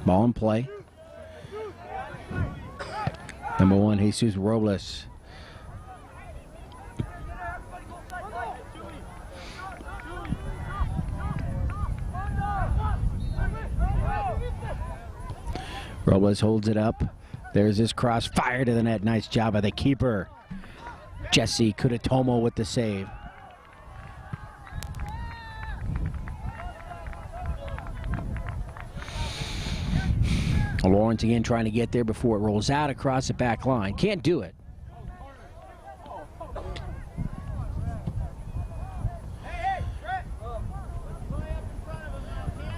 Ball in play. Number 1, Jesus Robles. Robles holds it up. There's this cross fire to the net. Nice job by the keeper. Jesse Kunitomo with the save. Lawrence again trying to get there before it rolls out across the back line. Can't do it.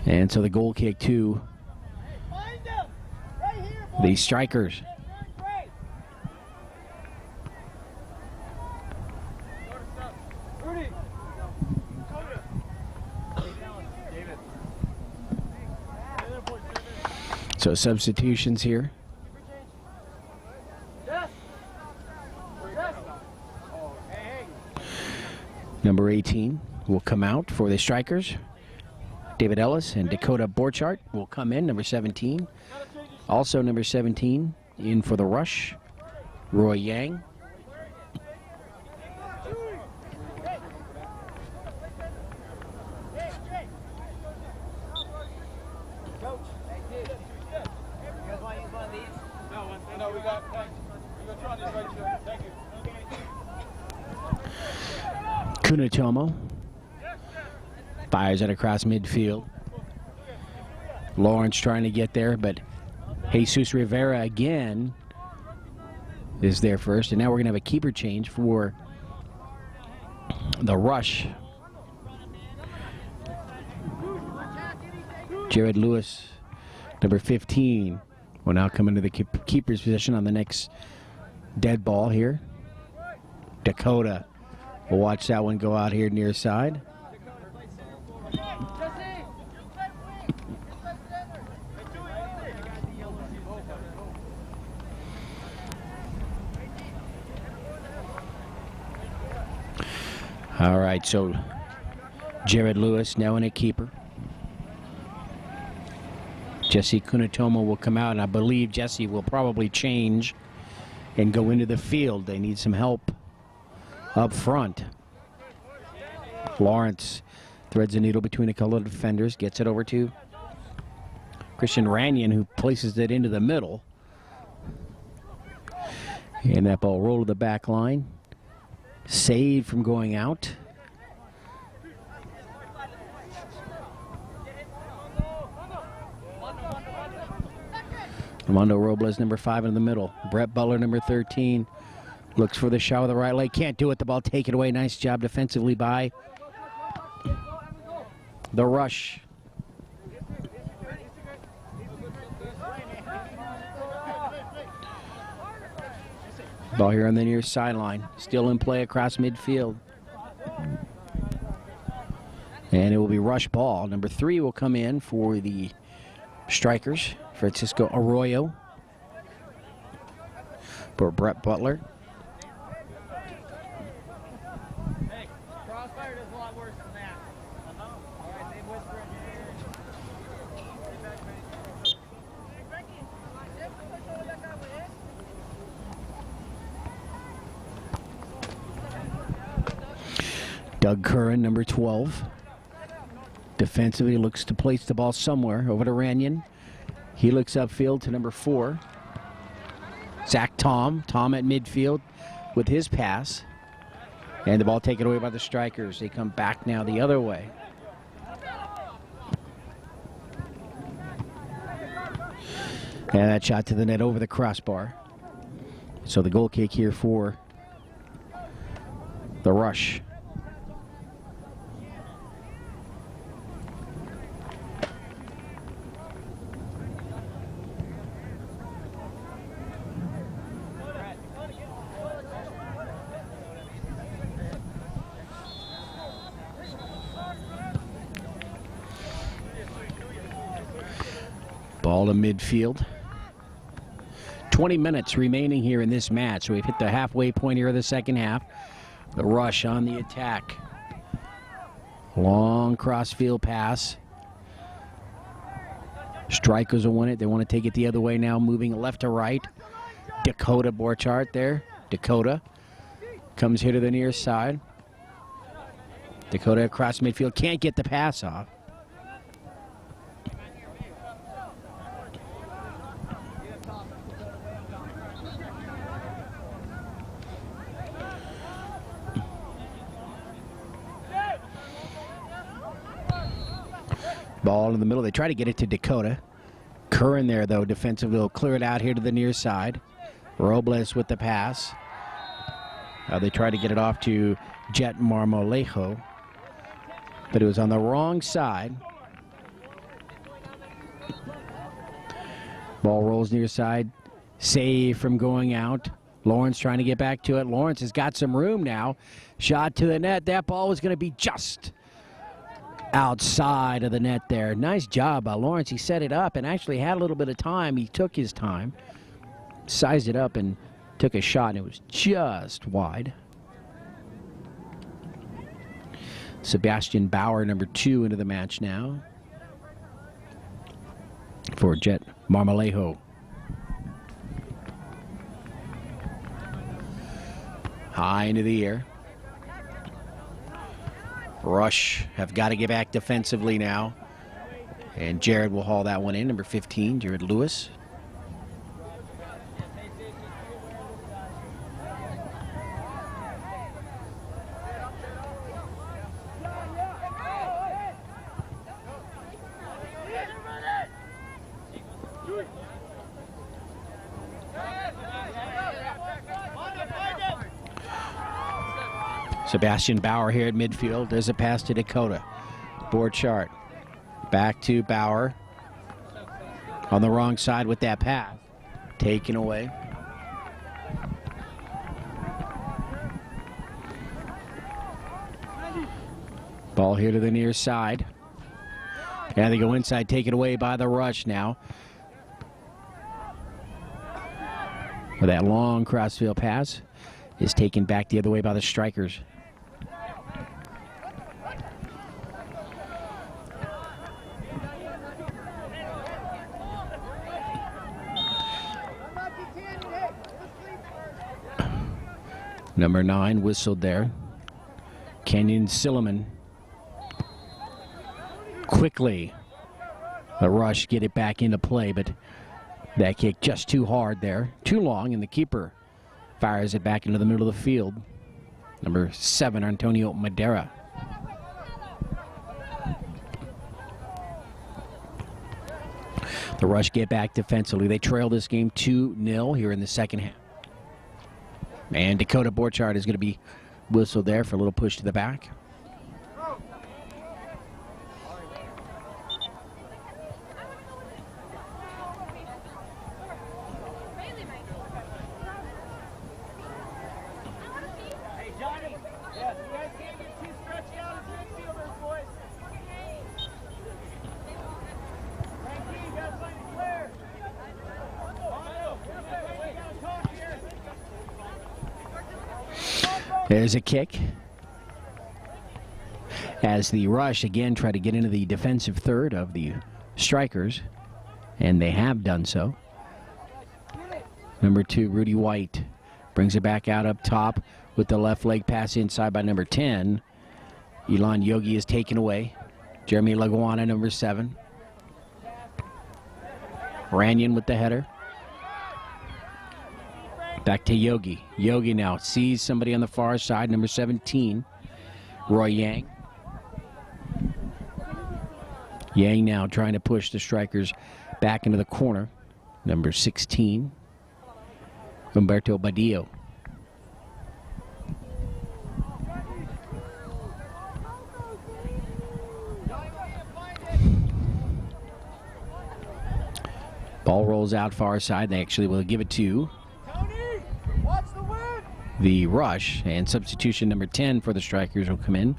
And so the goal kick to the Strikers. So substitutions here. Number 18 will come out for the Strikers. David Ellis and Dakota Borchardt will come in, number 17. Also number 17 in for the Rush, Roy Yang. No, we got, thanks. We got trying these right here. Thank you. Kunitomo fires it across midfield. Lawrence trying to get there, but Jesus Rivera again is there first. And now we're going to have a keeper change for the Rush. Jared Lewis, number 15, will now come into the keeper's position on the next dead ball here. Dakota will watch that one go out here near side. All right, so Jared Lewis now in a keeper. Jesse Kunitomo will come out, and I believe Jesse will probably change and go into the field. They need some help up front. Lawrence threads a needle between a couple of defenders, gets it over to Christian Ranyan, who places it into the middle. And that ball rolled to the back line. Saved from going out. Armando Robles, number 5 in the middle. Brett Butler, number 13. Looks for the shot with the right leg. Can't do it. The ball taken away. Nice job defensively by the Rush. Ball here on the near sideline. Still in play across midfield. rush ball. Number 3 will come in for the Strikers. Francisco Arroyo for Brett Butler. Hey, Crossfire does a lot worse than that. All right, they whisper in your ear. Doug Curran, number 12. Defensively looks to place the ball somewhere over to Ranyan. He looks upfield to number 4. Zach Tom at midfield with his pass. And the ball taken away by the Strikers. They come back now the other way. And that shot to the net over the crossbar. So the goal kick here for the Rush. Ball to midfield. 20 minutes remaining here in this match. So we've hit the halfway point here of the second half. The Rush on the attack. Long crossfield pass. Strikers will win it. They want to take it the other way now, moving left to right. Dakota Borchardt there. Dakota comes here to the near side. Dakota across midfield. Can't get the pass off. Ball in the middle. They try to get it to Dakota. Curran there, though, defensively will clear it out here to the near side. Robles with the pass. They try to get it off to Jet Marmolejo, but it was on the wrong side. Ball rolls near side. Save from going out. Lawrence trying to get back to it. Lawrence has got some room now. Shot to the net. That ball was going to be just outside of the net there. Nice job by Lawrence. He set it up and actually had a little bit of time. He took his time, sized it up, and took a shot, and it was just wide. Sebastian Bauer, number 2, into the match now for Jet Marmolejo. High into the air. Rush have got to get back defensively now. And Jared will haul that one in, number 15, Jared Lewis. Sebastian Bauer here at midfield. There's a pass to Dakota. Borchardt. Back to Bauer. On the wrong side with that pass. Taken away. Ball here to the near side. And they go inside, taken away by the Rush now. With that long crossfield pass is taken back the other way by the Strikers. Number 9 whistled there. Kenyon Silliman. Quickly, the Rush get it back into play, but that kick just too hard there. Too long, and the keeper fires it back into the middle of the field. Number 7, Antonio Madera. The Rush get back defensively. They trail this game 2-0 here in the second half. And Dakota Borchardt is going to be whistled there for a little push to the back. Hey, Johnny. Yeah, you guys can't get too stretched out as midfielders, boys. There's a kick. As the Rush again try to get into the defensive third of the Strikers, and they have done so. Number 2, Rudy White, brings it back out up top with the left leg pass inside by number 10. Elon Yogi is taken away. Jeremy Laguana, number 7. Ranyan with the header. Back to Yogi. Yogi now sees somebody on the far side, number 17, Roy Yang. Yang now trying to push the Strikers back into the corner. Number 16, Humberto Badillo. Ball rolls out far side. They actually will give it to the Rush, and substitution number 10 for the Strikers will come in,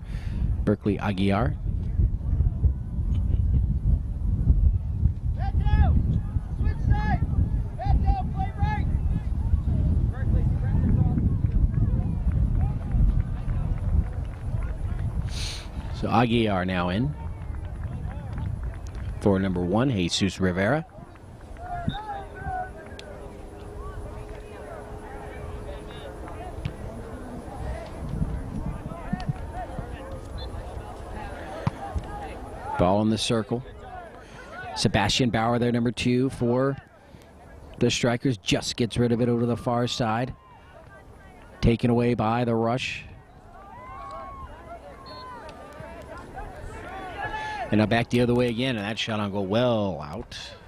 Berkeley Aguiar. So Aguiar now in for number 1, Jesus Rivera. Ball in the circle. Sebastian Bauer there, number 2 for the Strikers. Just gets rid of it over to the far side. Taken away by the Rush. And now back the other way again, and that shot on goal well out. –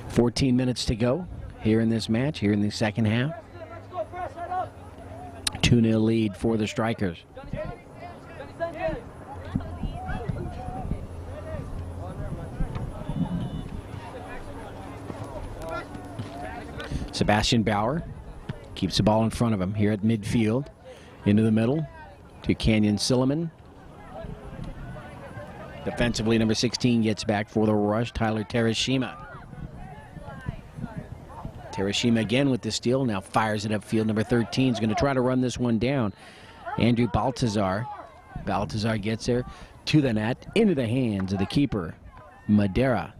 14 minutes to go here in this match, here in the second half. 2-0 lead for the Strikers. Sebastian Bauer keeps the ball in front of him here at midfield. Into the middle to Canyon Silliman. Defensively, number 16 gets back for the Rush, Tyler Terashima. Terashima again with the steal, now fires it upfield. Number 13 is going to try to run this one down. Andrew Baltazar. Baltazar gets there to the net, into the hands of the keeper, Madera.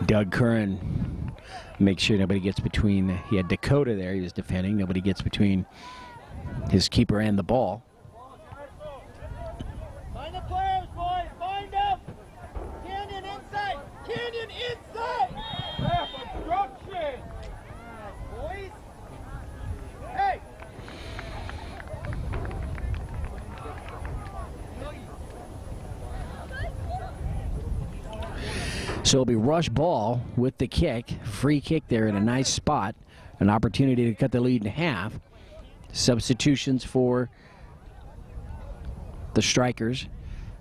Doug Curran makes sure nobody gets between. He had Dakota there, he was defending. Nobody gets between his keeper and the ball. Find the players, boys. Find them. Canyon inside. Canyon inside. Obstruction. Boys. Hey. So it'll be Rush ball with the kick. Free kick there in a nice spot. An opportunity to cut the lead in half. Substitutions for the Strikers.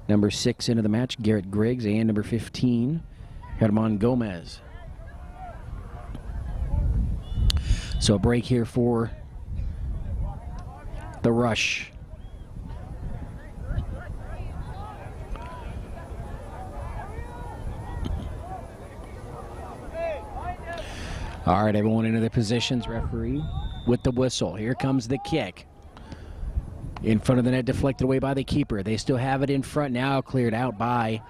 Number 6 into the match, Garrett Griggs, and number 15, Herman Gomez. So a break here for the Rush. All right, everyone into their positions. Referee with the whistle. Here comes the kick. In front of the net, deflected away by the keeper. They still have it in front now, cleared out by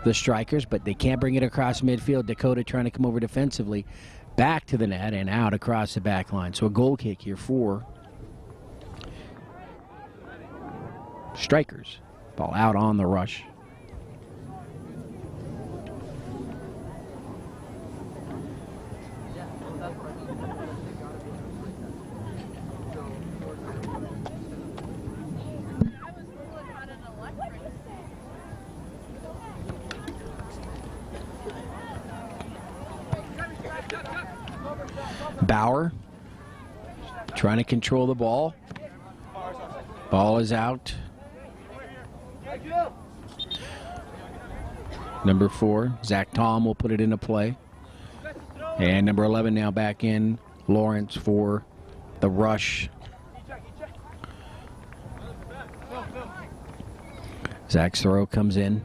the Strikers, but they can't bring it across midfield. Dakota trying to come over defensively. Back to the net and out across the back line. So a goal kick here for Strikers. Ball out on the Rush. Bauer trying to control the ball. Ball is out. Number 4, Zach Tom will put it into play. And number 11 now back in, Lawrence for the rush. Zach's throw comes in.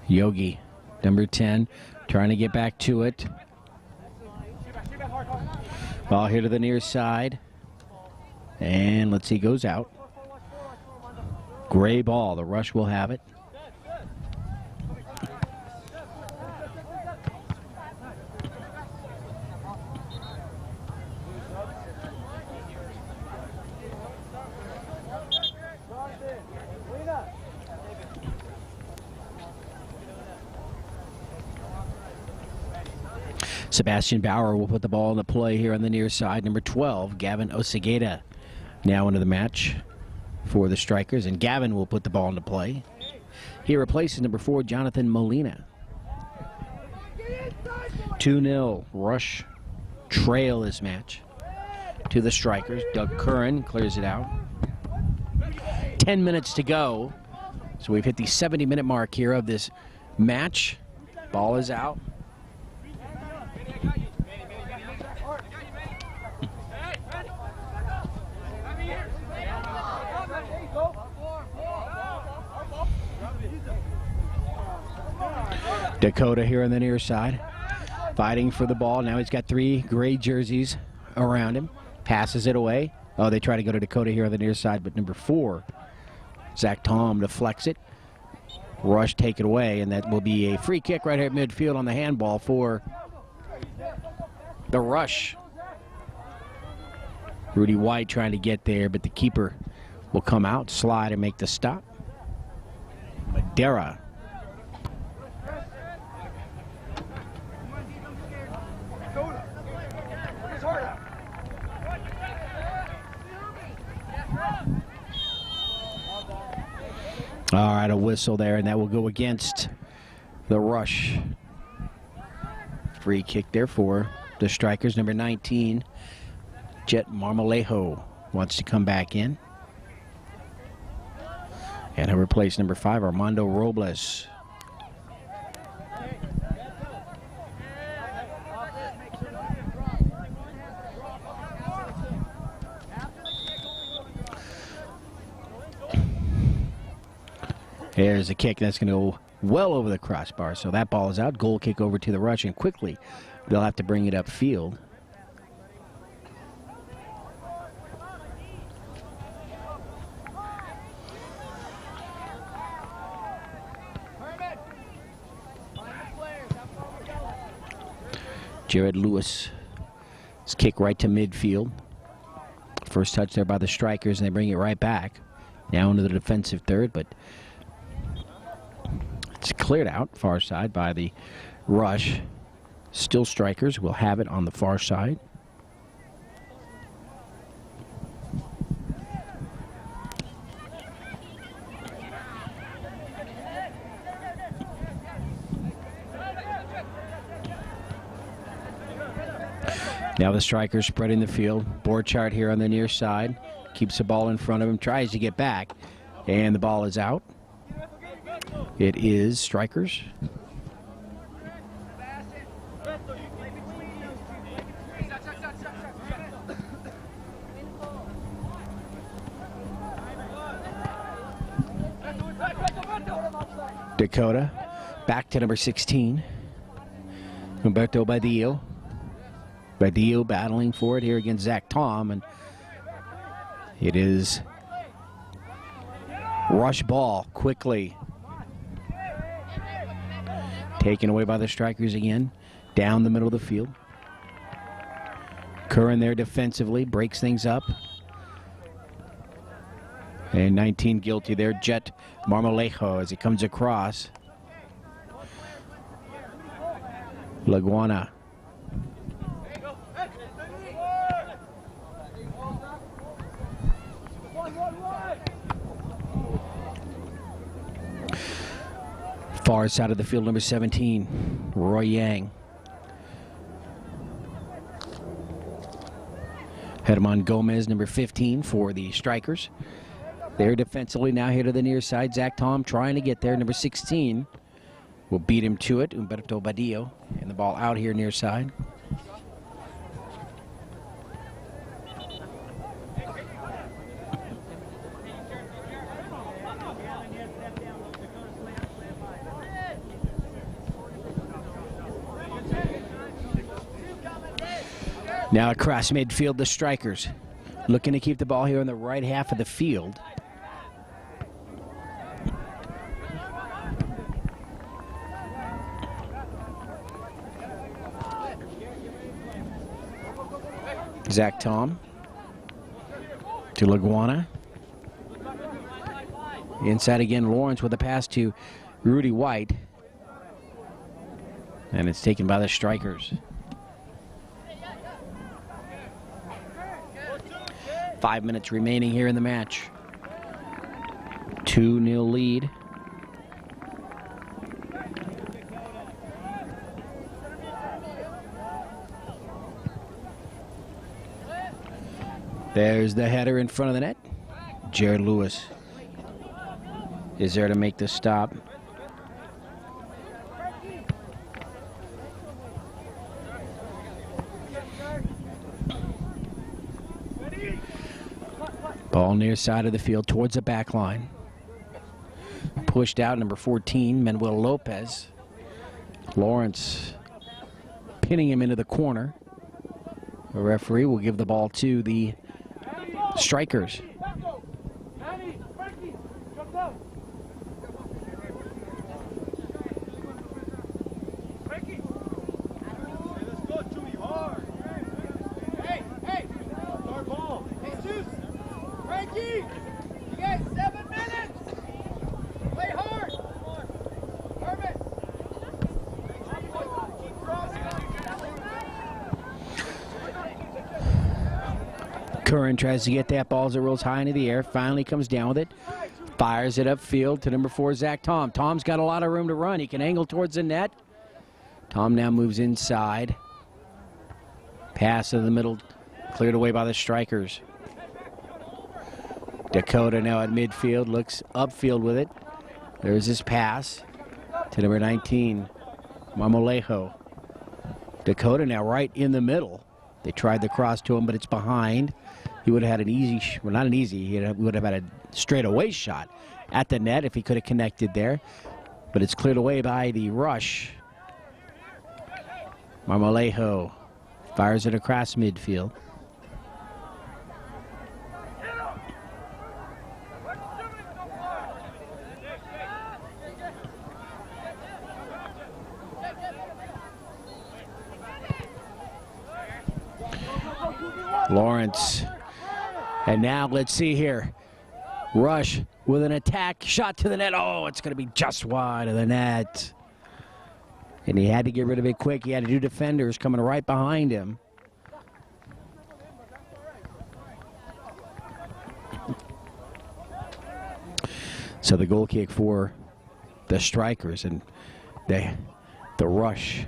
Yogi, number 10, trying to get back to it. Ball here to the near side. And let's see, goes out. Gray ball, the rush will have it. Sebastian Bauer will put the ball in the play here on the near side. Number 12, Gavin Osageda, now into the match for the Strikers. And Gavin will put the ball into play. He replaces number 4, Jonathan Molina. 2-0 rush trail this match to the Strikers. Doug Curran clears it out. 10 minutes to go. So we've hit the 70-minute mark here of this match. Ball is out. Dakota here on the near side, fighting for the ball. Now he's got 3 gray jerseys around him. Passes it away. Oh, they try to go to Dakota here on the near side, but number 4, Zach Tom, deflects it. Rush take it away, and that will be a free kick right here at midfield on the handball for the Rush. Rudy White trying to get there, but the keeper will come out, slide, and make the stop. Madera. All right, a whistle there, and that will go against the Rush. Free kick there for the Strikers. Number 19, Jet Marmolejo, wants to come back in. And he'll replace number 5, Armando Robles. There's a kick that's going to go well over the crossbar. So that ball is out. Goal kick over to the Rush, and quickly they'll have to bring it upfield. Jared Lewis' kick right to midfield. First touch there by the Strikers, and they bring it right back. Now into the defensive third, but it's cleared out far side by the Rush. Still Strikers will have it on the far side. Now the Strikers spreading the field. Borchardt here on the near side. Keeps the ball in front of him, tries to get back, and the ball is out. It is Strikers. Dakota back to number 16, Humberto Badillo. Badillo battling for it here against Zach Tom, and it is Rush ball quickly taken away by the Strikers again, down the middle of the field. Curran there defensively, breaks things up. And 19 guilty there, Jet Marmolejo as he comes across. Laguana. Far side of the field, number 17, Roy Yang. Herman Gomez, number 15 for the Strikers. They're defensively now here to the near side. Zach Tom trying to get there, number 16. will beat him to it, Humberto Badillo. And the ball out here near side. Now across midfield, the Strikers looking to keep the ball here in the right half of the field. Zach Tom to Laguana. Inside again, Lawrence with a pass to Rudy White. And it's taken by the Strikers. 5 minutes remaining here in the match. 2-0 lead. There's the header in front of the net. Jared Lewis is there to make the stop. Ball near side of the field towards the back line. Pushed out, number 14, Manuel Lopez. Lawrence pinning him into the corner. The referee will give the ball to the Strikers. Curran tries to get that ball as it rolls high into the air. Finally comes down with it. Fires it upfield to number 4, Zach Tom. Tom's got a lot of room to run. He can angle towards the net. Tom now moves inside. Pass to the middle. Cleared away by the Strikers. Dakota now at midfield. Looks upfield with it. There's his pass to number 19, Marmolejo. Dakota now right in the middle. They tried the cross to him, but it's behind. He would have had an easy, well, not an easy, he would have had a straightaway shot at the net if he could have connected there. But it's cleared away by the rush. Marmolejo fires it across midfield. Lawrence. And now let's see here. Rush with an attack shot to the net. Oh, it's going to be just wide of the net. And he had to get rid of it quick. He had 2 defenders coming right behind him. So the goal kick for the Strikers, and the rush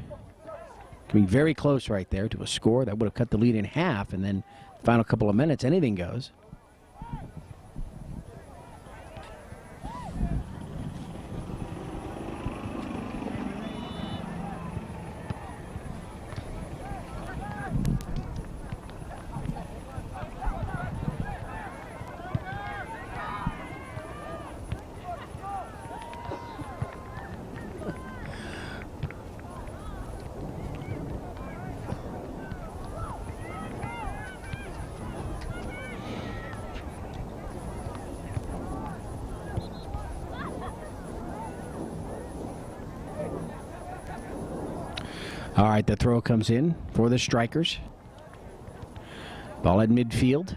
coming very close right there to a score that would have cut the lead in half, and then final couple of minutes, anything goes. All right, the throw comes in for the Strikers. Ball at midfield.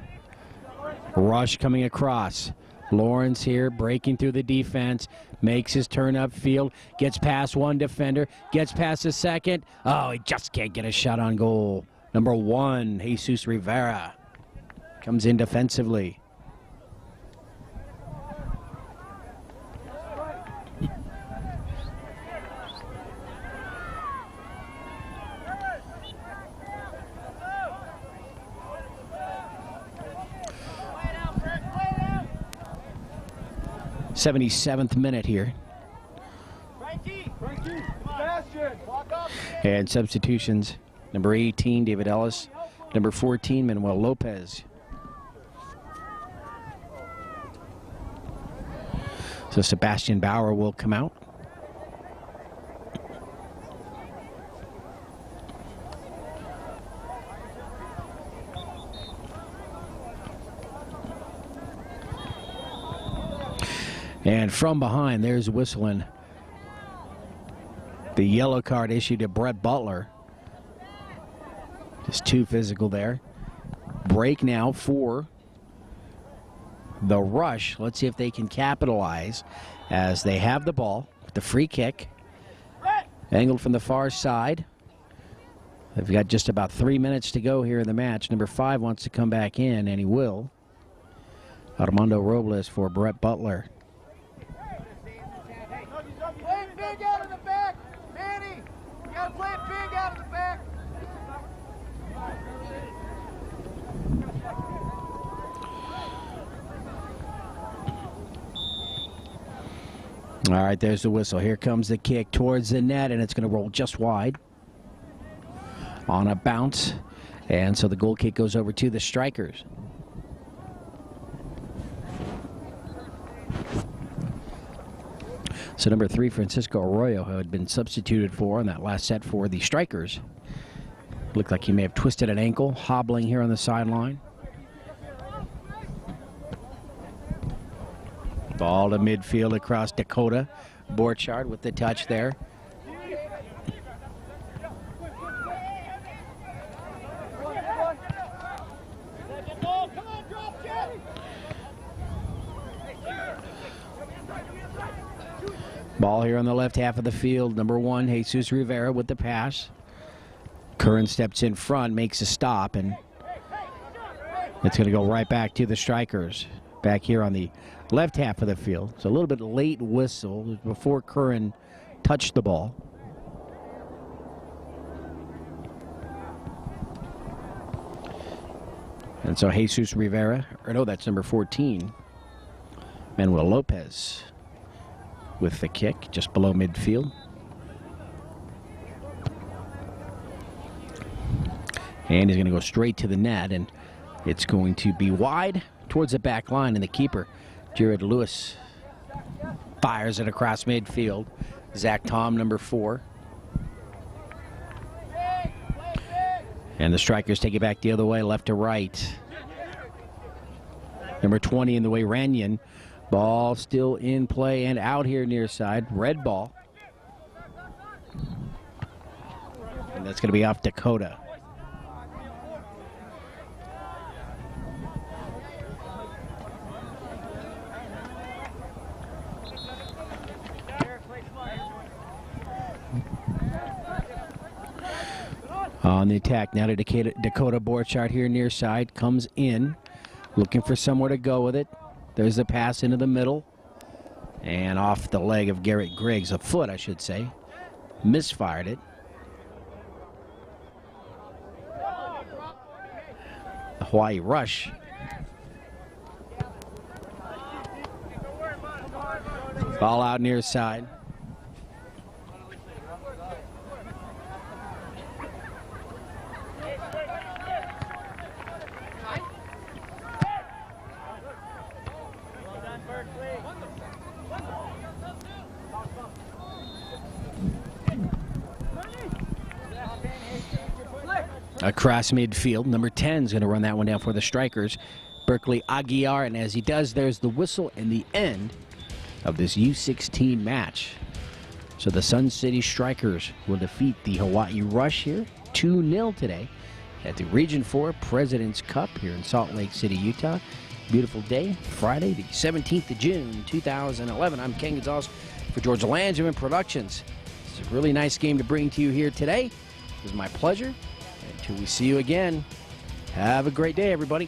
Rush coming across. Lawrence here breaking through the defense. Makes his turn upfield. Gets past one defender. Gets past the second. Oh, he just can't get a shot on goal. Number 1, Jesus Rivera. Comes in defensively. '77th minute here. And substitutions, number 18, David Ellis. Number 14, Manuel Lopez. So Sebastian Bauer will come out. And from behind, there's whistling. The yellow card issued to Brett Butler. Just too physical there. Break now for the Rush. Let's see if they can capitalize as they have the ball. The free kick. Angled from the far side. They've got just about 3 minutes to go here in the match. Number 5 wants to come back in, and he will. Armando Robles for Brett Butler. Play it big out of the back. Manny, you got to play it big out of the back. All right, there's the whistle. Here comes the kick towards the net, and it's going to roll just wide on a bounce. And so the goal kick goes over to the Strikers. So number 3, Francisco Arroyo, who had been substituted for in that last set for the Strikers. Looked like he may have twisted an ankle, hobbling here on the sideline. Ball to midfield across Dakota. Borchardt with the touch there. Ball here on the left half of the field. Number 1, Jesus Rivera with the pass. Curran steps in front, makes a stop, and it's going to go right back to the Strikers. Back here on the left half of the field. It's a little bit late whistle before Curran touched the ball. And so Jesus Rivera, or no, that's number 14, Manuel Lopez with the kick just below midfield. And he's going to go straight to the net, and it's going to be wide towards the back line, and the keeper, Jared Lewis, fires it across midfield. Zach Tom, number 4. And the Strikers take it back the other way, left to right. Number 20 in the way, Ranyan. Ball still in play and out here near side. Red ball. And that's going to be off Dakota. On the attack now to Dakota Borchardt here near side. Comes in, looking for somewhere to go with it. There's the pass into the middle. And off the leg of Garrett Griggs, a foot I should say. Misfired it. The Hawaii Rush. Ball out near side. Across midfield, number 10 is going to run that one down for the Strikers, Berkeley Aguiar, and as he does, there's the whistle and the end of this U16 match. So the Sun City Strikers will defeat the Hawaii Rush here 2-0 today at the Region 4 President's Cup here in Salt Lake City, Utah. Beautiful day, Friday, the 17th of June, 2011. I'm Ken Gonzalez for George Landsman Productions. It's a really nice game to bring to you here today. It was my pleasure. Until we see you again, have a great day, everybody.